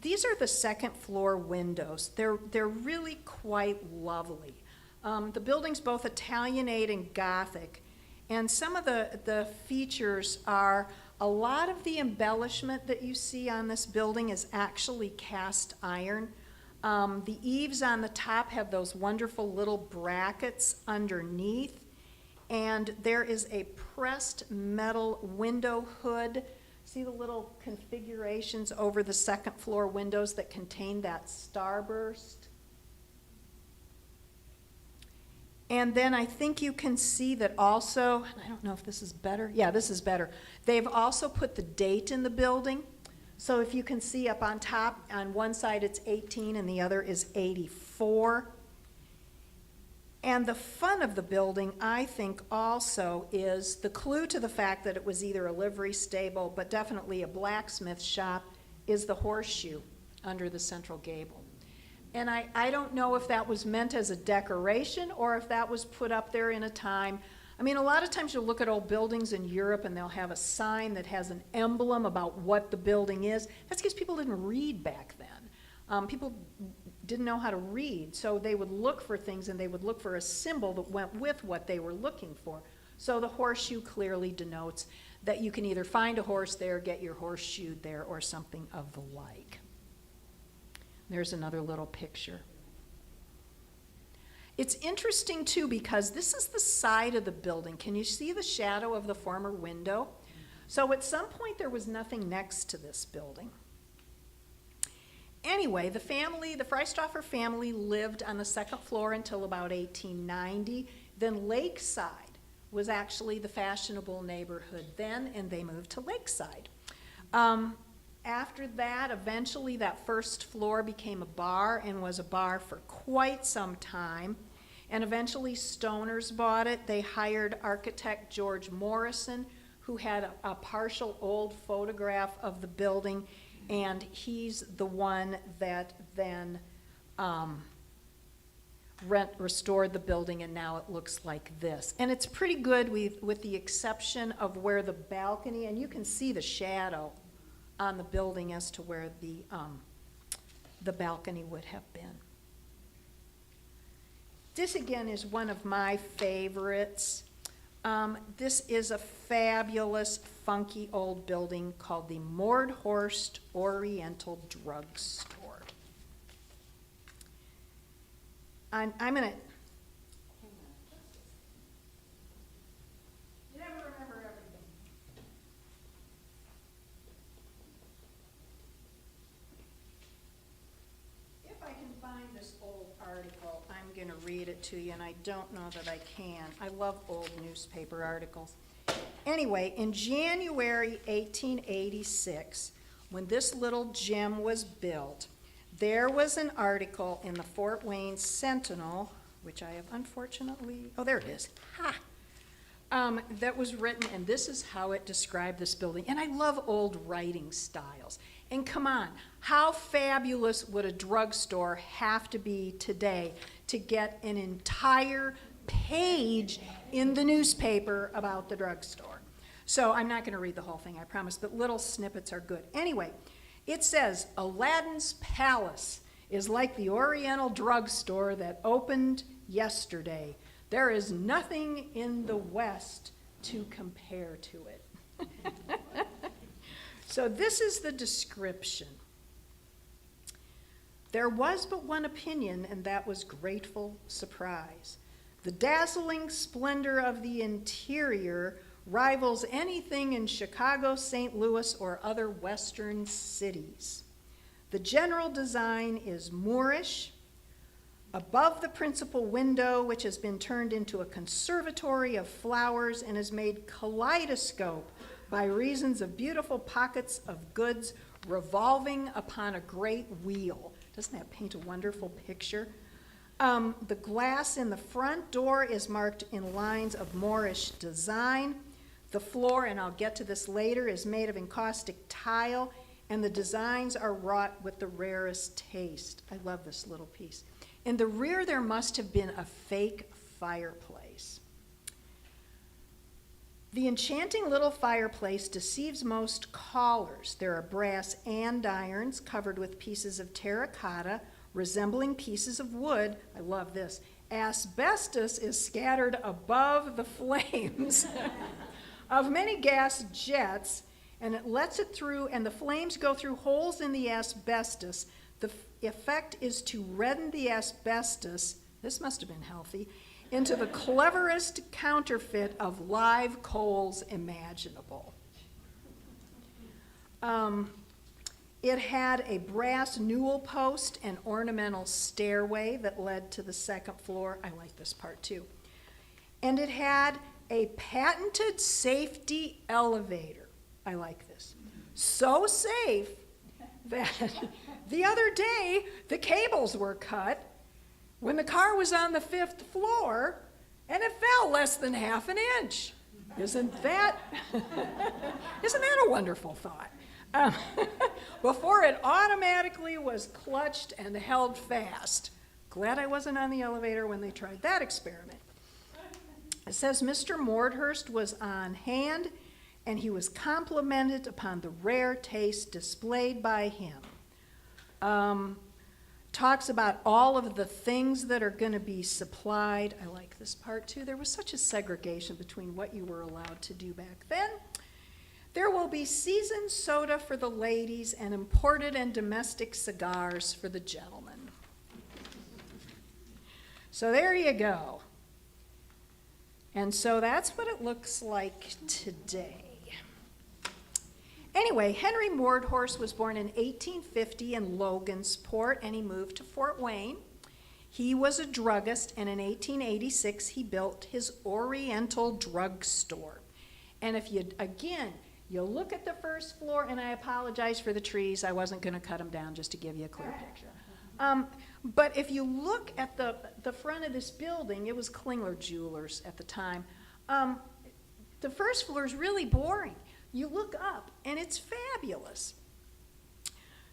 Speaker 2: these are the second floor windows. They're really quite lovely. The building's both Italianate and Gothic. And some of the features are a lot of the embellishment that you see on this building is actually cast iron. The eaves on the top have those wonderful little brackets underneath. And there is a pressed metal window hood. See the little configurations over the second floor windows that contain that starburst? And then I think you can see that also, I don't know if this is better. Yeah, this is better. They've also put the date in the building. So if you can see up on top, on one side it's 18 and the other is 84. And the fun of the building, I think, also is the clue to the fact that it was either a livery stable, but definitely a blacksmith shop, is the horseshoe under the central gable. And I don't know if that was meant as a decoration or if that was put up there in a time. I mean, a lot of times you'll look at old buildings in Europe and they'll have a sign that has an emblem about what the building is. That's because people didn't read back then. People didn't know how to read, so they would look for things and they would look for a symbol that went with what they were looking for. So the horseshoe clearly denotes that you can either find a horse there, get your horse shoed there, or something of the like. There's another little picture. It's interesting too because this is the side of the building. Can you see the shadow of the former window? So at some point there was nothing next to this building. Anyway, the Freistoffer family lived on the second floor until about 1890. Then Lakeside was actually the fashionable neighborhood then, and they moved to Lakeside. After that, eventually that first floor became a bar and was a bar for quite some time. And eventually Stoners bought it. They hired architect George Morrison, who had a partial old photograph of the building, and he's the one that then restored the building, and now it looks like this. And it's pretty good with the exception of where the balcony, and you can see the shadow on the building as to where the balcony would have been. This again is one of my favorites. This is a fabulous, funky old building called the Mordhorst Oriental Drug Store. I'm going to... You never remember everything. If I can find this old article, I'm going to read it to you, and I don't know that I can. I love old newspaper articles. Anyway, in January 1886, when this little gem was built, there was an article in the Fort Wayne Sentinel, which I have unfortunately, oh, there it is, that was written, and this is how it described this building. And I love old writing styles. And come on, how fabulous would a drugstore have to be today to get an entire page in the newspaper about the drugstore? So I'm not going to read the whole thing, I promise, but little snippets are good. Anyway, it says, Aladdin's Palace is like the Oriental drugstore that opened yesterday. There is nothing in the West to compare to it. So this is the description. There was but one opinion, and that was grateful surprise. The dazzling splendor of the interior rivals anything in Chicago, St. Louis, or other western cities. The general design is Moorish. Above the principal window, which has been turned into a conservatory of flowers and is made kaleidoscope by reasons of beautiful pockets of goods revolving upon a great wheel. Doesn't that paint a wonderful picture? The glass in the front door is marked in lines of Moorish design. The floor, and I'll get to this later, is made of encaustic tile, and the designs are wrought with the rarest taste. I love this little piece. In the rear, there must have been a fake fireplace. The enchanting little fireplace deceives most callers. There are brass andirons covered with pieces of terracotta resembling pieces of wood. I love this. Asbestos is scattered above the flames of many gas jets, and it lets it through, and the flames go through holes in the asbestos. The effect is to redden the asbestos, this must have been healthy, into the cleverest counterfeit of live coals imaginable. It had a brass newel post and ornamental stairway that led to the second floor. I like this part too. And it had a patented safety elevator. I like this. So safe that the other day the cables were cut when the car was on the 5th floor and it fell less than half an inch. Isn't that a wonderful thought? Before it automatically was clutched and held fast. Glad I wasn't on the elevator when they tried that experiment. It says Mr. Mordhurst was on hand and he was complimented upon the rare taste displayed by him. Talks about all of the things that are going to be supplied. I like this part too. There was such a segregation between what you were allowed to do back then. There will be seasoned soda for the ladies and imported and domestic cigars for the gentlemen. So there you go. And so that's what it looks like today. Anyway, Henry Mordhorst was born in 1850 in Logansport, and he moved to Fort Wayne. He was a druggist, and in 1886 he built his Oriental Drug Store. And if you, again, you look at the first floor, and I apologize for the trees. I wasn't going to cut them down just to give you a clear picture. But if you look at the front of this building, it was Klingler Jewelers at the time. The first floor is really boring. You look up, and it's fabulous.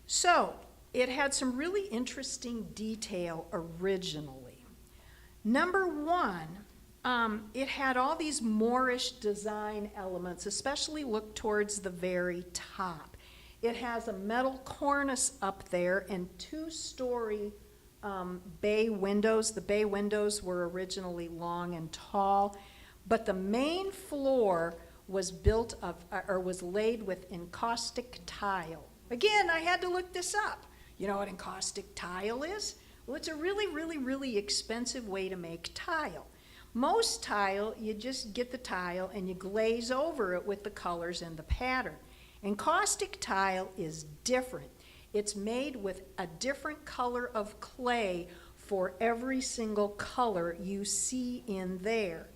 Speaker 2: So it had some really interesting detail originally. Number one, it had all these Moorish design elements, especially look towards the very top. It has a metal cornice up there and 2-story bay windows. The bay windows were originally long and tall, but the main floor was built of, or was laid with encaustic tile. Again, I had to look this up. You know what encaustic tile is? Well, it's a really, really, really expensive way to make tile. Most tile, you just get the tile and you glaze over it with the colors and the pattern. Encaustic tile is different. It's made with a different color of clay for every single color you see in there.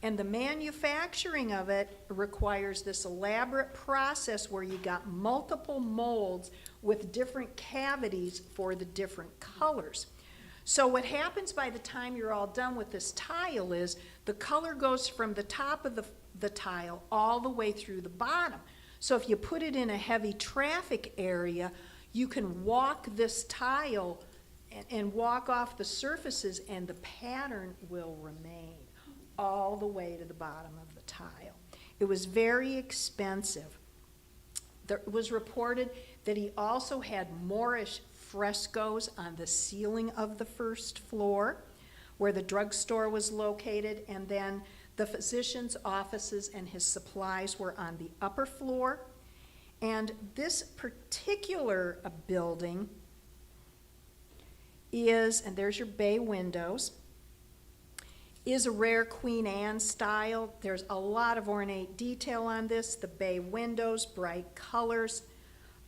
Speaker 2: And the manufacturing of it requires this elaborate process where you got multiple molds with different cavities for the different colors. So what happens by the time you're all done with this tile is the color goes from the top of the tile all the way through the bottom. So if you put it in a heavy traffic area, you can walk this tile and walk off the surfaces and the pattern will remain all the way to the bottom of the tile. It was very expensive. It was reported that he also had Moorish frescoes on the ceiling of the first floor where the drugstore was located, and then the physician's offices and his supplies were on the upper floor. And this particular building is, and there's your bay windows, is a rare Queen Anne style. There's a lot of ornate detail on this, the bay windows, bright colors,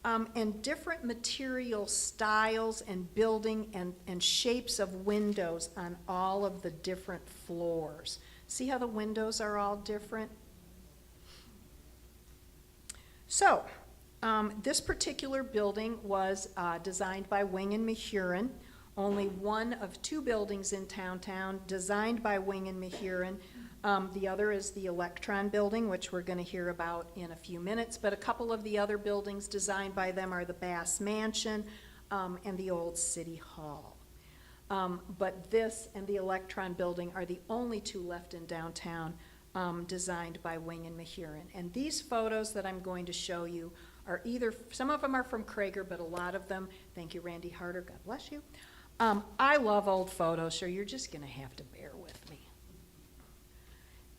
Speaker 2: and different material styles and building and shapes of windows on all of the different floors. See how the windows are all different? So, this particular building was designed by Wing and Mahurin. Only one of 2 buildings in downtown designed by Wing and Mahurin. The other is the Electron building, which we're going to hear about in a few minutes, but a couple of the other buildings designed by them are the Bass Mansion and the Old City Hall. But this and the Electron Building are the only two left in downtown, designed by Wing and Mahurin. And these photos that I'm going to show you are either, some of them are from Krager, but a lot of them, thank you, Randy Harder, God bless you. I love old photos, so you're just gonna have to bear with me.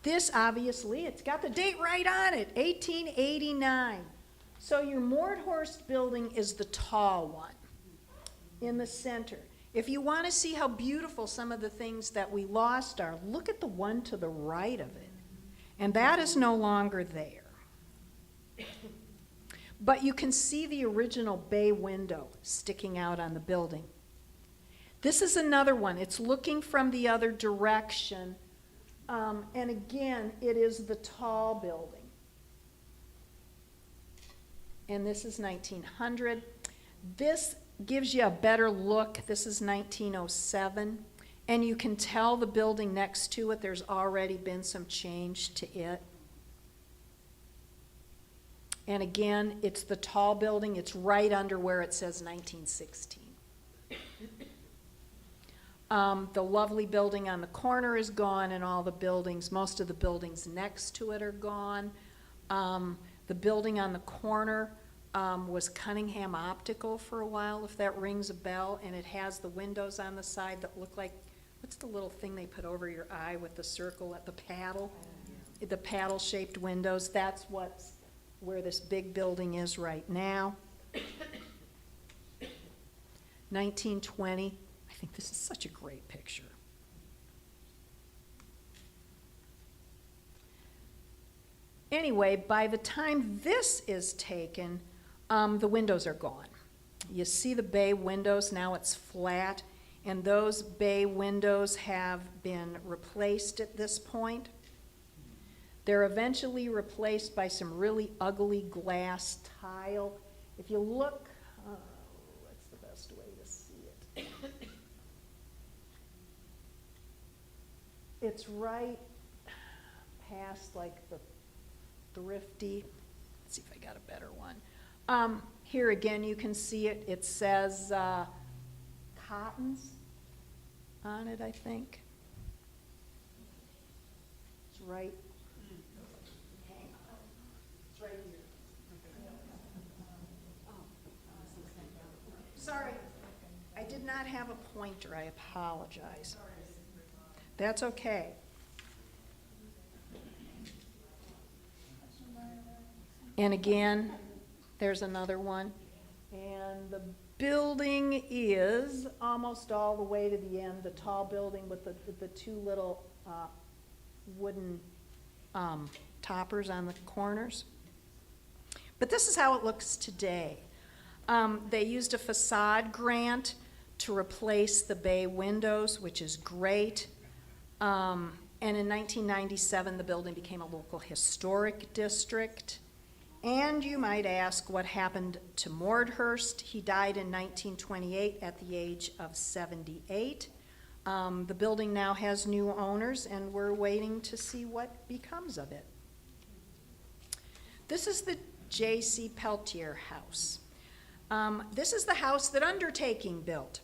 Speaker 2: This, obviously, it's got the date right on it, 1889. So your Mordhorst building is the tall one in the center. If you want to see how beautiful some of the things that we lost are, look at the one to the right of it. And that is no longer there. But you can see the original bay window sticking out on the building. This is another one. It's looking from the other direction. And again, it is the tall building. And this is 1900. This gives you a better look. This is 1907. And you can tell the building next to it, there's already been some change to it. And again, it's the tall building. It's right under where it says 1916. The lovely building on the corner is gone, and all the buildings, most of the buildings next to it are gone. The building on the corner was Cunningham Optical for a while, if that rings a bell, and it has the windows on the side that look like, what's the little thing they put over your eye with the circle at the paddle? The paddle-shaped windows. That's where this big building is right now. 1920. I think this is such a great picture. Anyway, by the time this is taken, the windows are gone. You see the bay windows, now it's flat, and those bay windows have been replaced at this point. They're eventually replaced by some really ugly glass tile. If you look, what's the best way to see it? It's right past like the Thrifty. Let's see if I got a better one. Here again, you can see it. It says Cottons on it, I think. It's right. It's right here. Sorry, I did not have a pointer. I apologize. That's okay. And again, there's another one. And the building is almost all the way to the end, the tall building with the two little wooden toppers on the corners. But this is how it looks today. They used a facade grant to replace the bay windows, which is great. And in 1997, the building became a local historic district. And you might ask what happened to Mordhorst. He died in 1928 at the age of 78. The building now has new owners, and we're waiting to see what becomes of it. This is the J.C. Peltier house. This is the house that Undertaking built.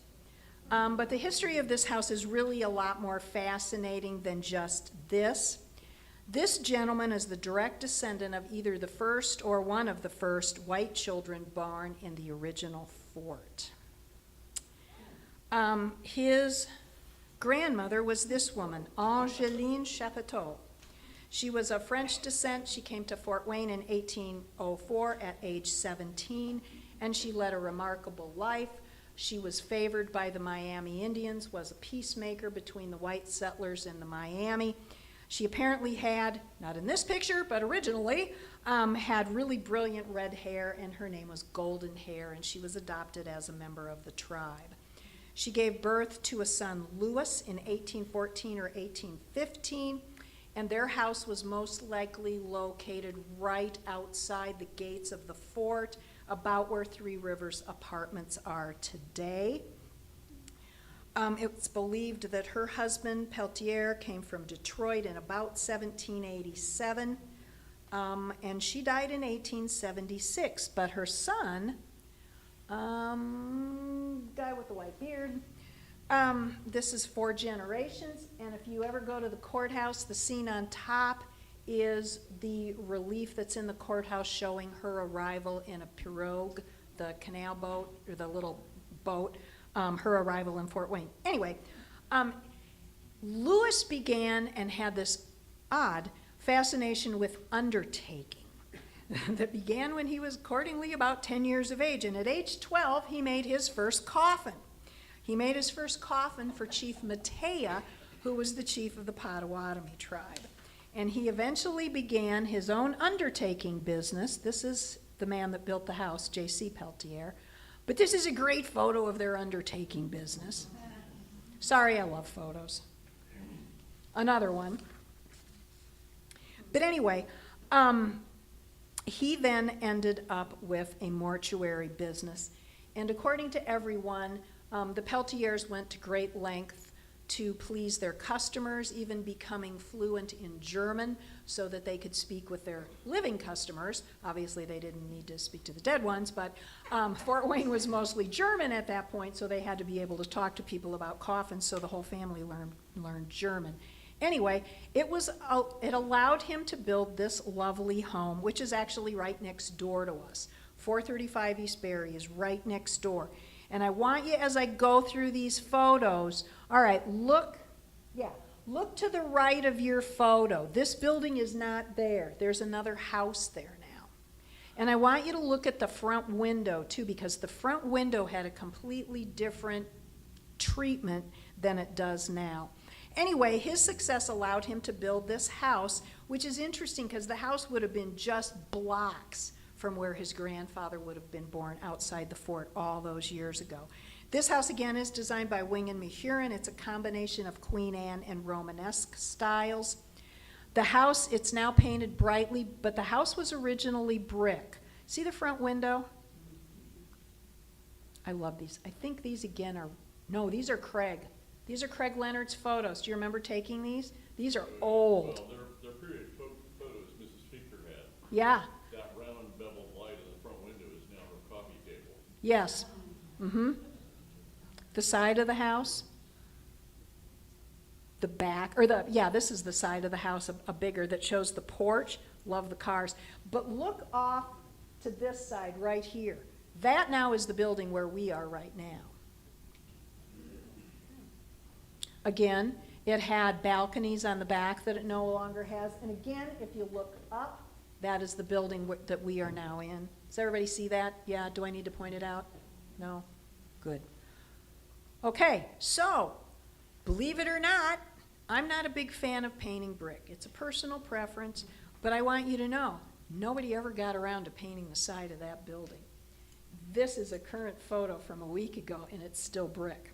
Speaker 2: But the history of this house is really a lot more fascinating than just this. This gentleman is the direct descendant of either the first or one of the first white children born in the original fort. His grandmother was this woman, Angeline Chapiteau. She was of French descent. She came to Fort Wayne in 1804 at age 17, and she led a remarkable life. She was favored by the Miami Indians, was a peacemaker between the white settlers and the Miami. She apparently had, not in this picture, but originally, had really brilliant red hair, and her name was Golden Hair, and she was adopted as a member of the tribe. She gave birth to a son, Louis, in 1814 or 1815, and their house was most likely located right outside the gates of the fort, about where Three Rivers Apartments are today. It's believed that her husband, Peltier, came from Detroit in about 1787, and she died in 1876. But her son, guy with the white beard, This is 4 generations, and if you ever go to the courthouse, the scene on top is the relief that's in the courthouse showing her arrival in a pirogue, the canal boat, or the little boat, her arrival in Fort Wayne. Anyway, Lewis began and had this odd fascination with undertaking that began when he was accordingly about 10 years of age, and at age 12 he made his first coffin. He made his first coffin for Chief Matea, who was the chief of the Potawatomi tribe. And he eventually began his own undertaking business. This is the man that built the house, J.C. Peltier. But this is a great photo of their undertaking business. Sorry, I love photos. Another one. But anyway, he then ended up with a mortuary business. And according to everyone, the Peltiers went to great length to please their customers, even becoming fluent in German so that they could speak with their living customers. Obviously, they didn't need to speak to the dead ones, but Fort Wayne was mostly German at that point, so they had to be able to talk to people about coffins, so the whole family learned German. Anyway, it allowed him to build this lovely home, which is actually right next door to us. 435 East Berry is right next door. And I want you, as I go through these photos, all right, look to the right of your photo. This building is not there. There's another house there now. And I want you to look at the front window, too, because the front window had a completely different treatment than it does now. Anyway, his success allowed him to build this house, which is interesting because the house would have been just blocks from where his grandfather would have been born outside the fort all those years ago. This house, again, is designed by Wing and Mahurin. It's a combination of Queen Anne and Romanesque styles. The house, it's now painted brightly, but the house was originally brick. See the front window? I love these. I think these, again, no, these are Craig. These are Craig Leonard's photos. Do you remember taking these? These are old.
Speaker 3: Well, they're period photos Mrs. Fichter had.
Speaker 2: Yeah.
Speaker 3: That round beveled light in the front window is now her coffee table.
Speaker 2: Yes. Mm-hmm. The side of the house. The back, this is the side of the house, a bigger, that shows the porch. Love the cars. But look off to this side right here. That now is the building where we are right now. Again, it had balconies on the back that it no longer has. And again, if you look up, that is the building that we are now in. Does everybody see that? Yeah, do I need to point it out? No? Good. Okay, so, believe it or not, I'm not a big fan of painting brick. It's a personal preference, but I want you to know, nobody ever got around to painting the side of that building. This is a current photo from a week ago, and it's still brick.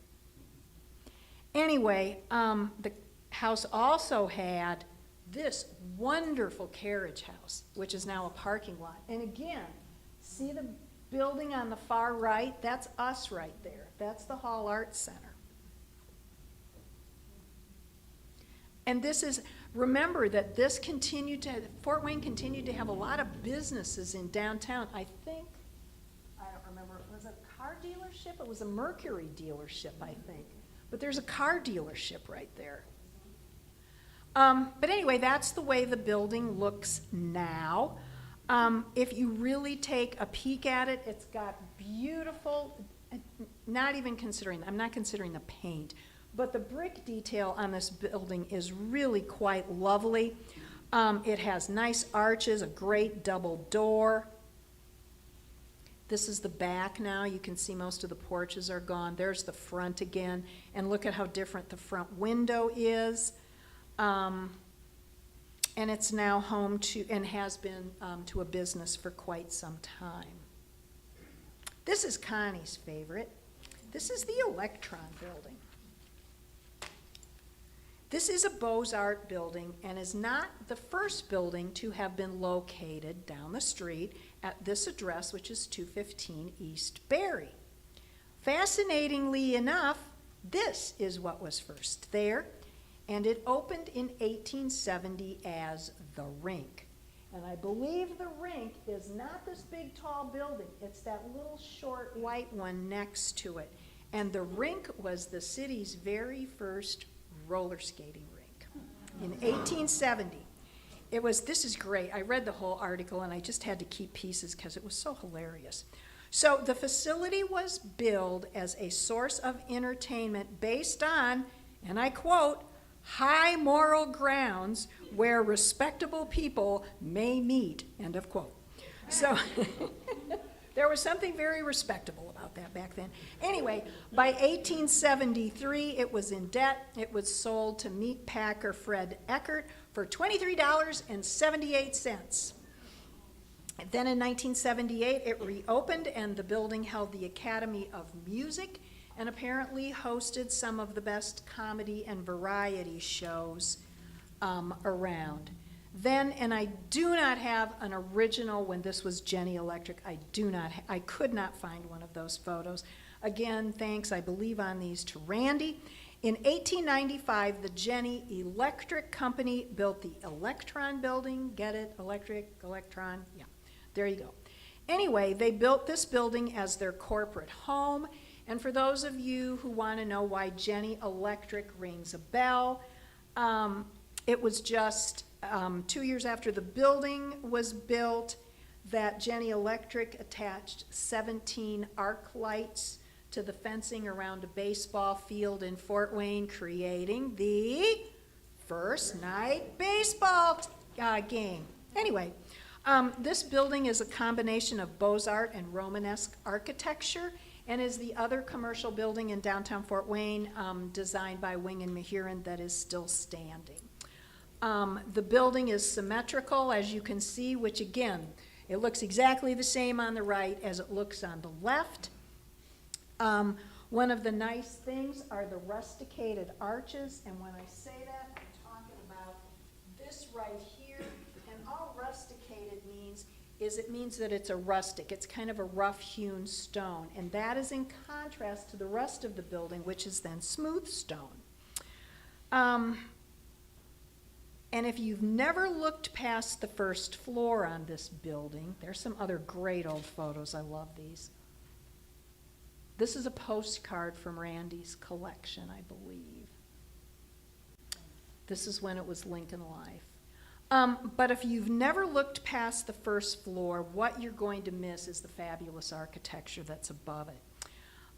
Speaker 2: Anyway, the house also had this wonderful carriage house, which is now a parking lot. And again, see the building on the far right? That's us right there. That's the Hall Arts Center. And this is, remember that Fort Wayne continued to have a lot of businesses in downtown. I don't remember, was it a car dealership? It was a Mercury dealership, I think. But there's a car dealership right there. But anyway, that's the way the building looks now. If you really take a peek at it, it's got beautiful, I'm not considering the paint, but the brick detail on this building is really quite lovely. It has nice arches, a great double door. This is the back now. You can see most of the porches are gone. There's the front again. And look at how different the front window is. And it's now home to, and has been to a business for quite some time. This is Connie's favorite. This is the Electron building. This is a Beaux-Arts building and is not the first building to have been located down the street at this address, which is 215 East Berry. Fascinatingly enough, this is what was first there, and it opened in 1870 as the Rink. And I believe the Rink is not this big tall building, it's that little short white one next to it. And the rink was the city's very first roller skating rink in 1870. This is great. I read the whole article and I just had to keep pieces because it was so hilarious. So the facility was billed as a source of entertainment based on, and I quote, high moral grounds where respectable people may meet, end of quote. So there was something very respectable about that back then. Anyway, by 1873, it was in debt. It was sold to meat packer Fred Eckert for $23.78. Then in 1978, it reopened, and the building held the Academy of Music and apparently hosted some of the best comedy and variety shows around. Then, and I do not have an original when this was Jenny Electric. I could not find one of those photos. Again, thanks, I believe, on these to Randy. In 1895, the Jenny Electric Company built the Electron Building. Get it? Electric, Electron? Yeah, there you go. Anyway, they built this building as their corporate home. And for those of you who want to know why Jenny Electric rings a bell, it was just 2 years after the building was built that Jenny Electric attached 17 arc lights to the fencing around a baseball field in Fort Wayne, creating the first night baseball game. Anyway, this building is a combination of Beaux-Art and Romanesque architecture and is the other commercial building in downtown Fort Wayne designed by Wing and Mahiran that is still standing. The building is symmetrical, as you can see, which again, it looks exactly the same on the right as it looks on the left. One of the nice things are the rusticated arches, and when I say that, I'm talking about this right here, and all rusticated means is it means that it's a rustic. It's kind of a rough-hewn stone, and that is in contrast to the rest of the building, which is then smooth stone. And if you've never looked past the first floor on this building, there's some other great old photos. I love these. This is a postcard from Randy's collection, I believe. This is when it was Lincoln Life. But if you've never looked past the first floor, what you're going to miss is the fabulous architecture that's above it.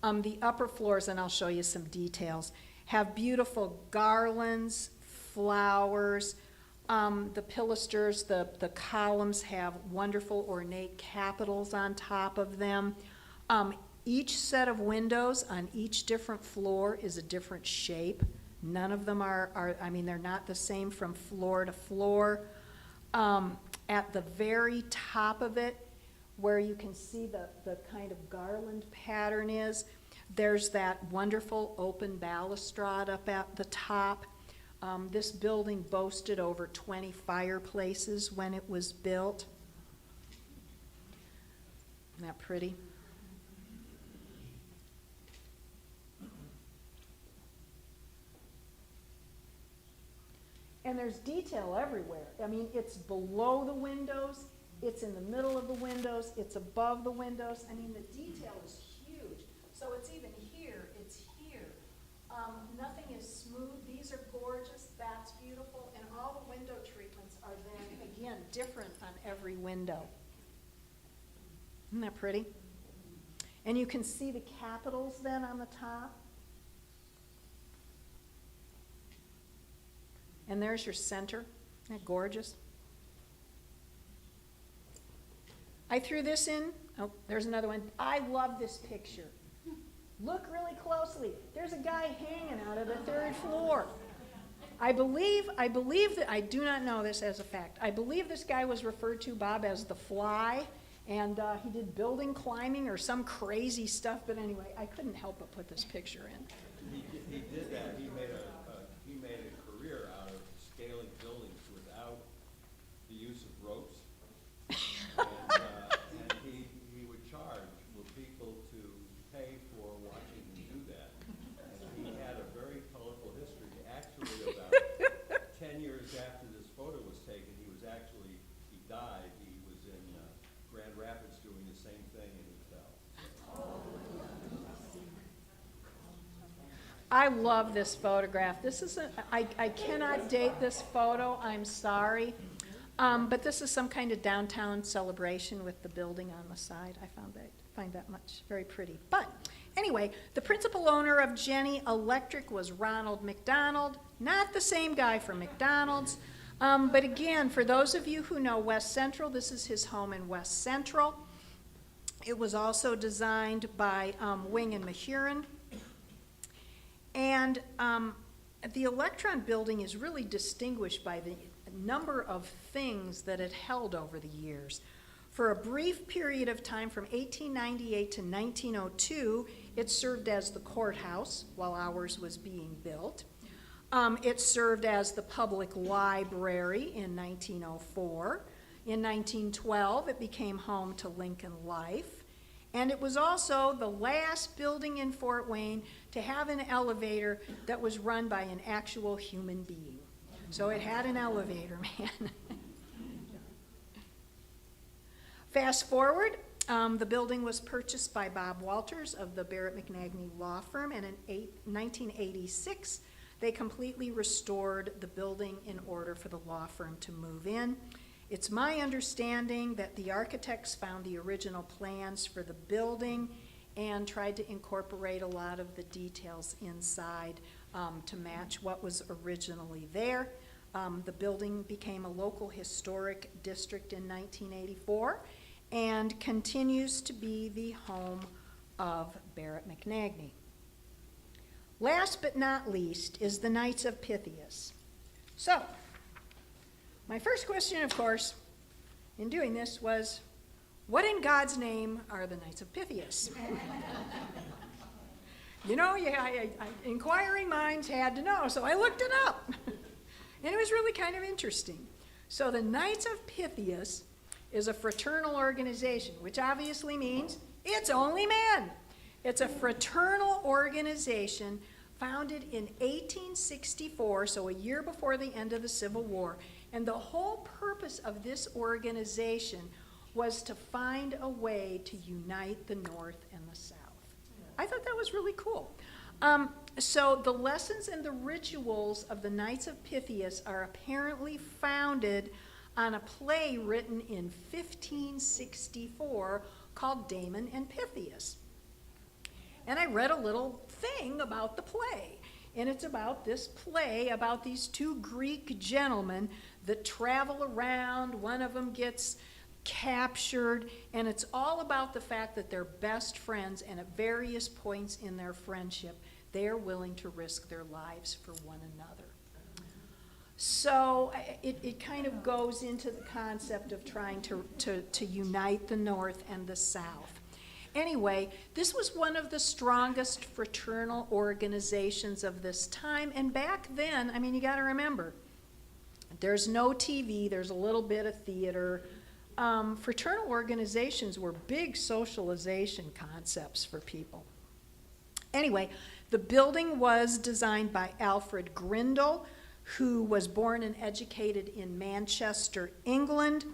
Speaker 2: The upper floors, and I'll show you some details, have beautiful garlands, flowers. The pilasters, the columns have wonderful ornate capitals on top of them. Each set of windows on each different floor is a different shape. None of them they're not the same from floor to floor. At the very top of it, where you can see the kind of garland pattern is, there's that wonderful open balustrade up at the top. This building boasted over 20 fireplaces when it was built. Isn't that pretty? And there's detail everywhere. I mean, it's below the windows, it's in the middle of the windows, it's above the windows. I mean, the detail is huge. So it's even here, it's here. Nothing is smooth. These are gorgeous. That's beautiful. And all the window treatments are then, again, different on every window. Isn't that pretty? And you can see the capitals then on the top. And there's your center. Isn't that gorgeous? I threw this in. Oh, there's another one. I love this picture. Look really closely. There's a guy hanging out of the third floor. I believe that, I do not know this as a fact. I believe this guy was referred to, Bob, as the Fly, and he did building climbing or some crazy stuff, but anyway, I couldn't help but put this picture in.
Speaker 4: He did that. He made a career out of scaling buildings without the use of ropes. And he would charge for people to pay for watching him do that. And he had a very colorful history. Actually, about 10 years after this photo was taken, he died. He was in Grand Rapids doing the same thing, and he fell.
Speaker 2: I love this photograph. This is I cannot date this photo, I'm sorry. But this is some kind of downtown celebration with the building on the side. I find that much very pretty. But anyway, the principal owner of Jenny Electric was Ronald McDonald, not the same guy from McDonald's. But again, for those of you who know West Central, this is his home in West Central. It was also designed by Wing and Mahurin. And the Electron building is really distinguished by the number of things that it held over the years. For a brief period of time from 1898 to 1902, it served as the courthouse while ours was being built. It served as the public library in 1904. In 1912, it became home to Lincoln Life. And it was also the last building in Fort Wayne to have an elevator that was run by an actual human being. So it had an elevator man. Fast forward, the building was purchased by Bob Walters of the Barrett McNagny Law Firm, and in 1986, they completely restored the building in order for the law firm to move in. It's my understanding that the architects found the original plans for the building and tried to incorporate a lot of the details inside to match what was originally there. The building became a local historic district in 1984 and continues to be the home of Barrett McNagny. Last but not least is the Knights of Pythias. So, my first question, of course, in doing this was, what in God's name are the Knights of Pythias? You know, inquiring minds had to know, so I looked it up. And it was really kind of interesting. So the Knights of Pythias is a fraternal organization, which obviously means it's only men. It's a fraternal organization founded in 1864, so a year before the end of the Civil War. And the whole purpose of this organization was to find a way to unite the North and the South. I thought that was really cool. So the lessons and the rituals of the Knights of Pythias are apparently founded on a play written in 1564 called Damon and Pythias. And I read a little thing about the play. And it's about this play about these two Greek gentlemen that travel around. One of them gets captured, and it's all about the fact that they're best friends, and at various points in their friendship, they are willing to risk their lives for one another. So it kind of goes into the concept of trying to unite the North and the South. Anyway, this was one of the strongest fraternal organizations of this time, and back then, I mean, you got to remember, there's no TV, there's a little bit of theater. Fraternal organizations were big socialization concepts for people. Anyway, the building was designed by Alfred Grindle, who was born and educated in Manchester, England,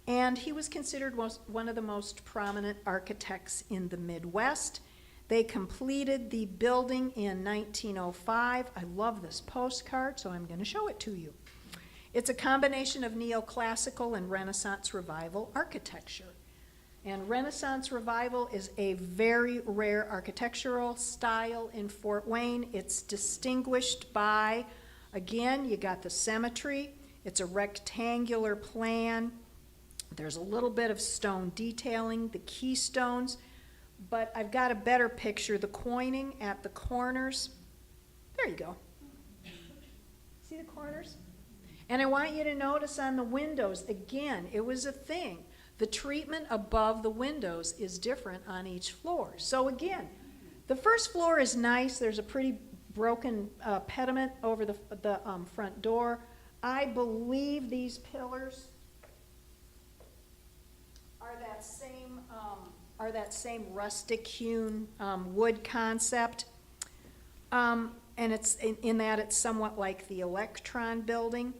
Speaker 2: and he was considered one of the most prominent architects in the Midwest. They completed the building in 1905. I love this postcard, so I'm going to show it to you. It's a combination of neoclassical and Renaissance Revival architecture. And Renaissance Revival is a very rare architectural style in Fort Wayne. It's distinguished by, again, you got the symmetry. It's a rectangular plan. There's a little bit of stone detailing, the keystones, but I've got a better picture, the coining at the corners. There you go. See the corners? And I want you to notice on the windows, again, it was a thing. The treatment above the windows is different on each floor. So again, the first floor is nice. There's a pretty broken pediment over the front door. I believe these pillars are that same rustic hewn wood concept. And it's in that it's somewhat like the Electron building.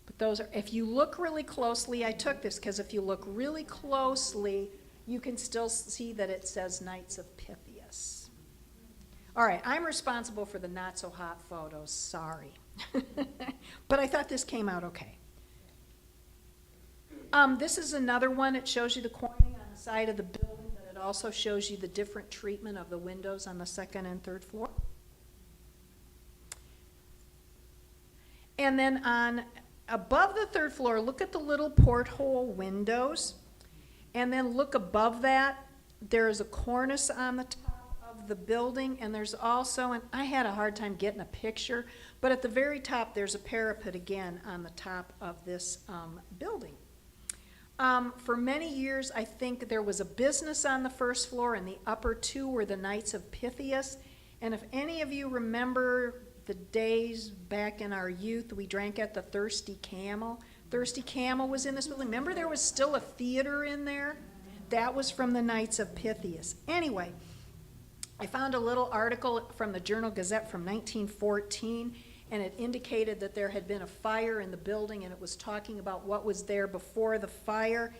Speaker 2: But those are, if you look really closely, I took this because if you look really closely, you can still see that it says Knights of Pythias. All right, I'm responsible for the not-so-hot photos, sorry. But I thought this came out okay. This is another one. It shows you the coining on the side of the building, but it also shows you the different treatment of the windows on the second and third floor. And then above the third floor, look at the little porthole windows. And then look above that, there is a cornice on the top of the building, and there's also, and I had a hard time getting a picture, but at the very top, there's a parapet again on the top of this building. For many years, I think there was a business on the first floor, and the upper two were the Knights of Pythias. And if any of you remember the days back in our youth, we drank at the Thirsty Camel. Thirsty Camel was in this building. Remember there was still a theater in there? That was from the Knights of Pythias. Anyway, I found a little article from the Journal-Gazette from 1914, and it indicated that there had been a fire in the building, and it was talking about what was there before the fire.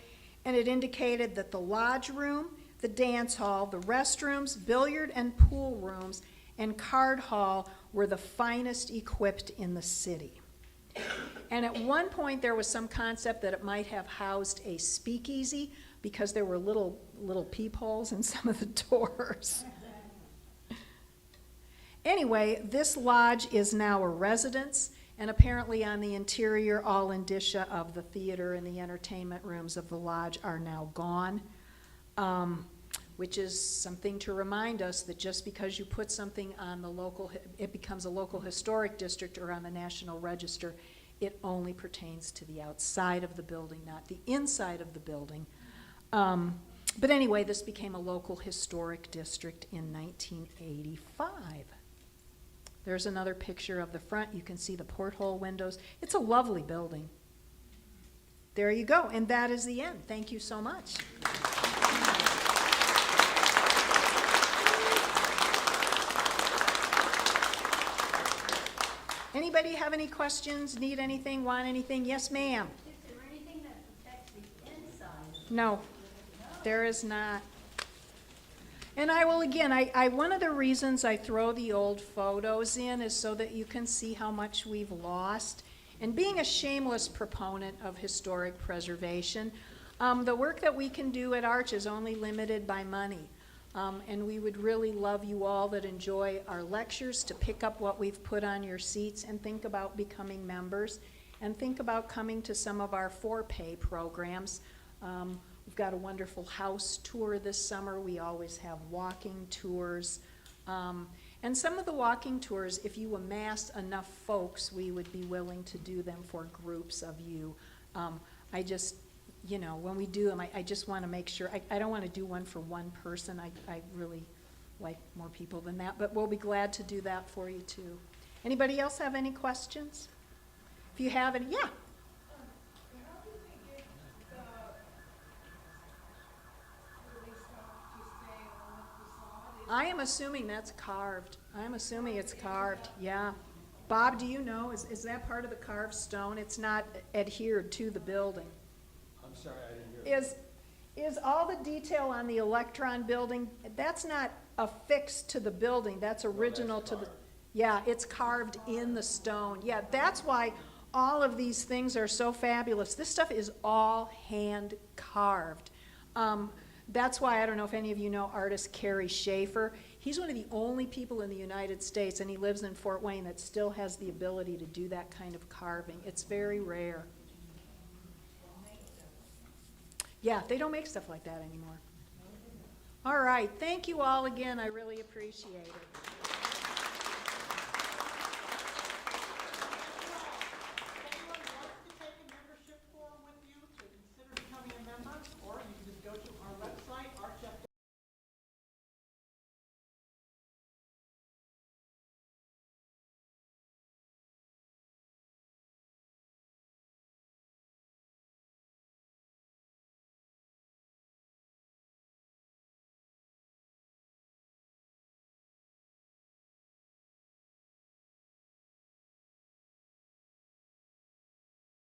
Speaker 2: And it indicated that the lodge room, the dance hall, the restrooms, billiard and pool rooms, and card hall were the finest equipped in the city. And at one point, there was some concept that it might have housed a speakeasy because there were little peepholes in some of the doors. Anyway, this lodge is now a residence, and apparently on the interior, all indicia of the theater and the entertainment rooms of the lodge are now gone, which is something to remind us that just because you put something on the local, it becomes a local historic district or on the National Register, it only pertains to the outside of the building, not the inside of the building. But anyway, this became a local historic district in 1985. There's another picture of the front. You can see the porthole windows. It's a lovely building. There you go, and that is the end. Thank you so much. Anybody have any questions, need anything, want anything? Yes, ma'am.
Speaker 5: Is there anything that protects the inside?
Speaker 2: No, there is not. And I will again, one of the reasons I throw the old photos in is so that you can see how much we've lost. And being a shameless proponent of historic preservation, the work that we can do at Arch is only limited by money. And we would really love you all that enjoy our lectures to pick up what we've put on your seats and think about becoming members and think about coming to some of our for-pay programs. We've got a wonderful house tour this summer. We always have walking tours. And some of the walking tours, if you amass enough folks, we would be willing to do them for groups of you. I just, you know, when we do them, I just want to make sure, I don't want to do one for one person. I really like more people than that, but we'll be glad to do that for you too. Anybody else have any questions? If you have any, yeah. I am assuming that's carved. I'm assuming it's carved, yeah. Bob, do you know, is that part of the carved stone? It's not adhered to the building.
Speaker 4: I'm sorry, I didn't hear that.
Speaker 2: Is all the detail on the Electron building, that's not affixed to the building, that's original to the,
Speaker 4: carved.
Speaker 2: yeah, it's carved in the stone. Yeah, that's why all of these things are so fabulous. This stuff is all hand carved. That's why, I don't know if any of you know artist Carrie Schaefer. He's one of the only people in the United States, and he lives in Fort Wayne, that still has the ability to do that kind of carving. It's very rare. Yeah, they don't make stuff like that anymore. All right, thank you all again. I really appreciate it.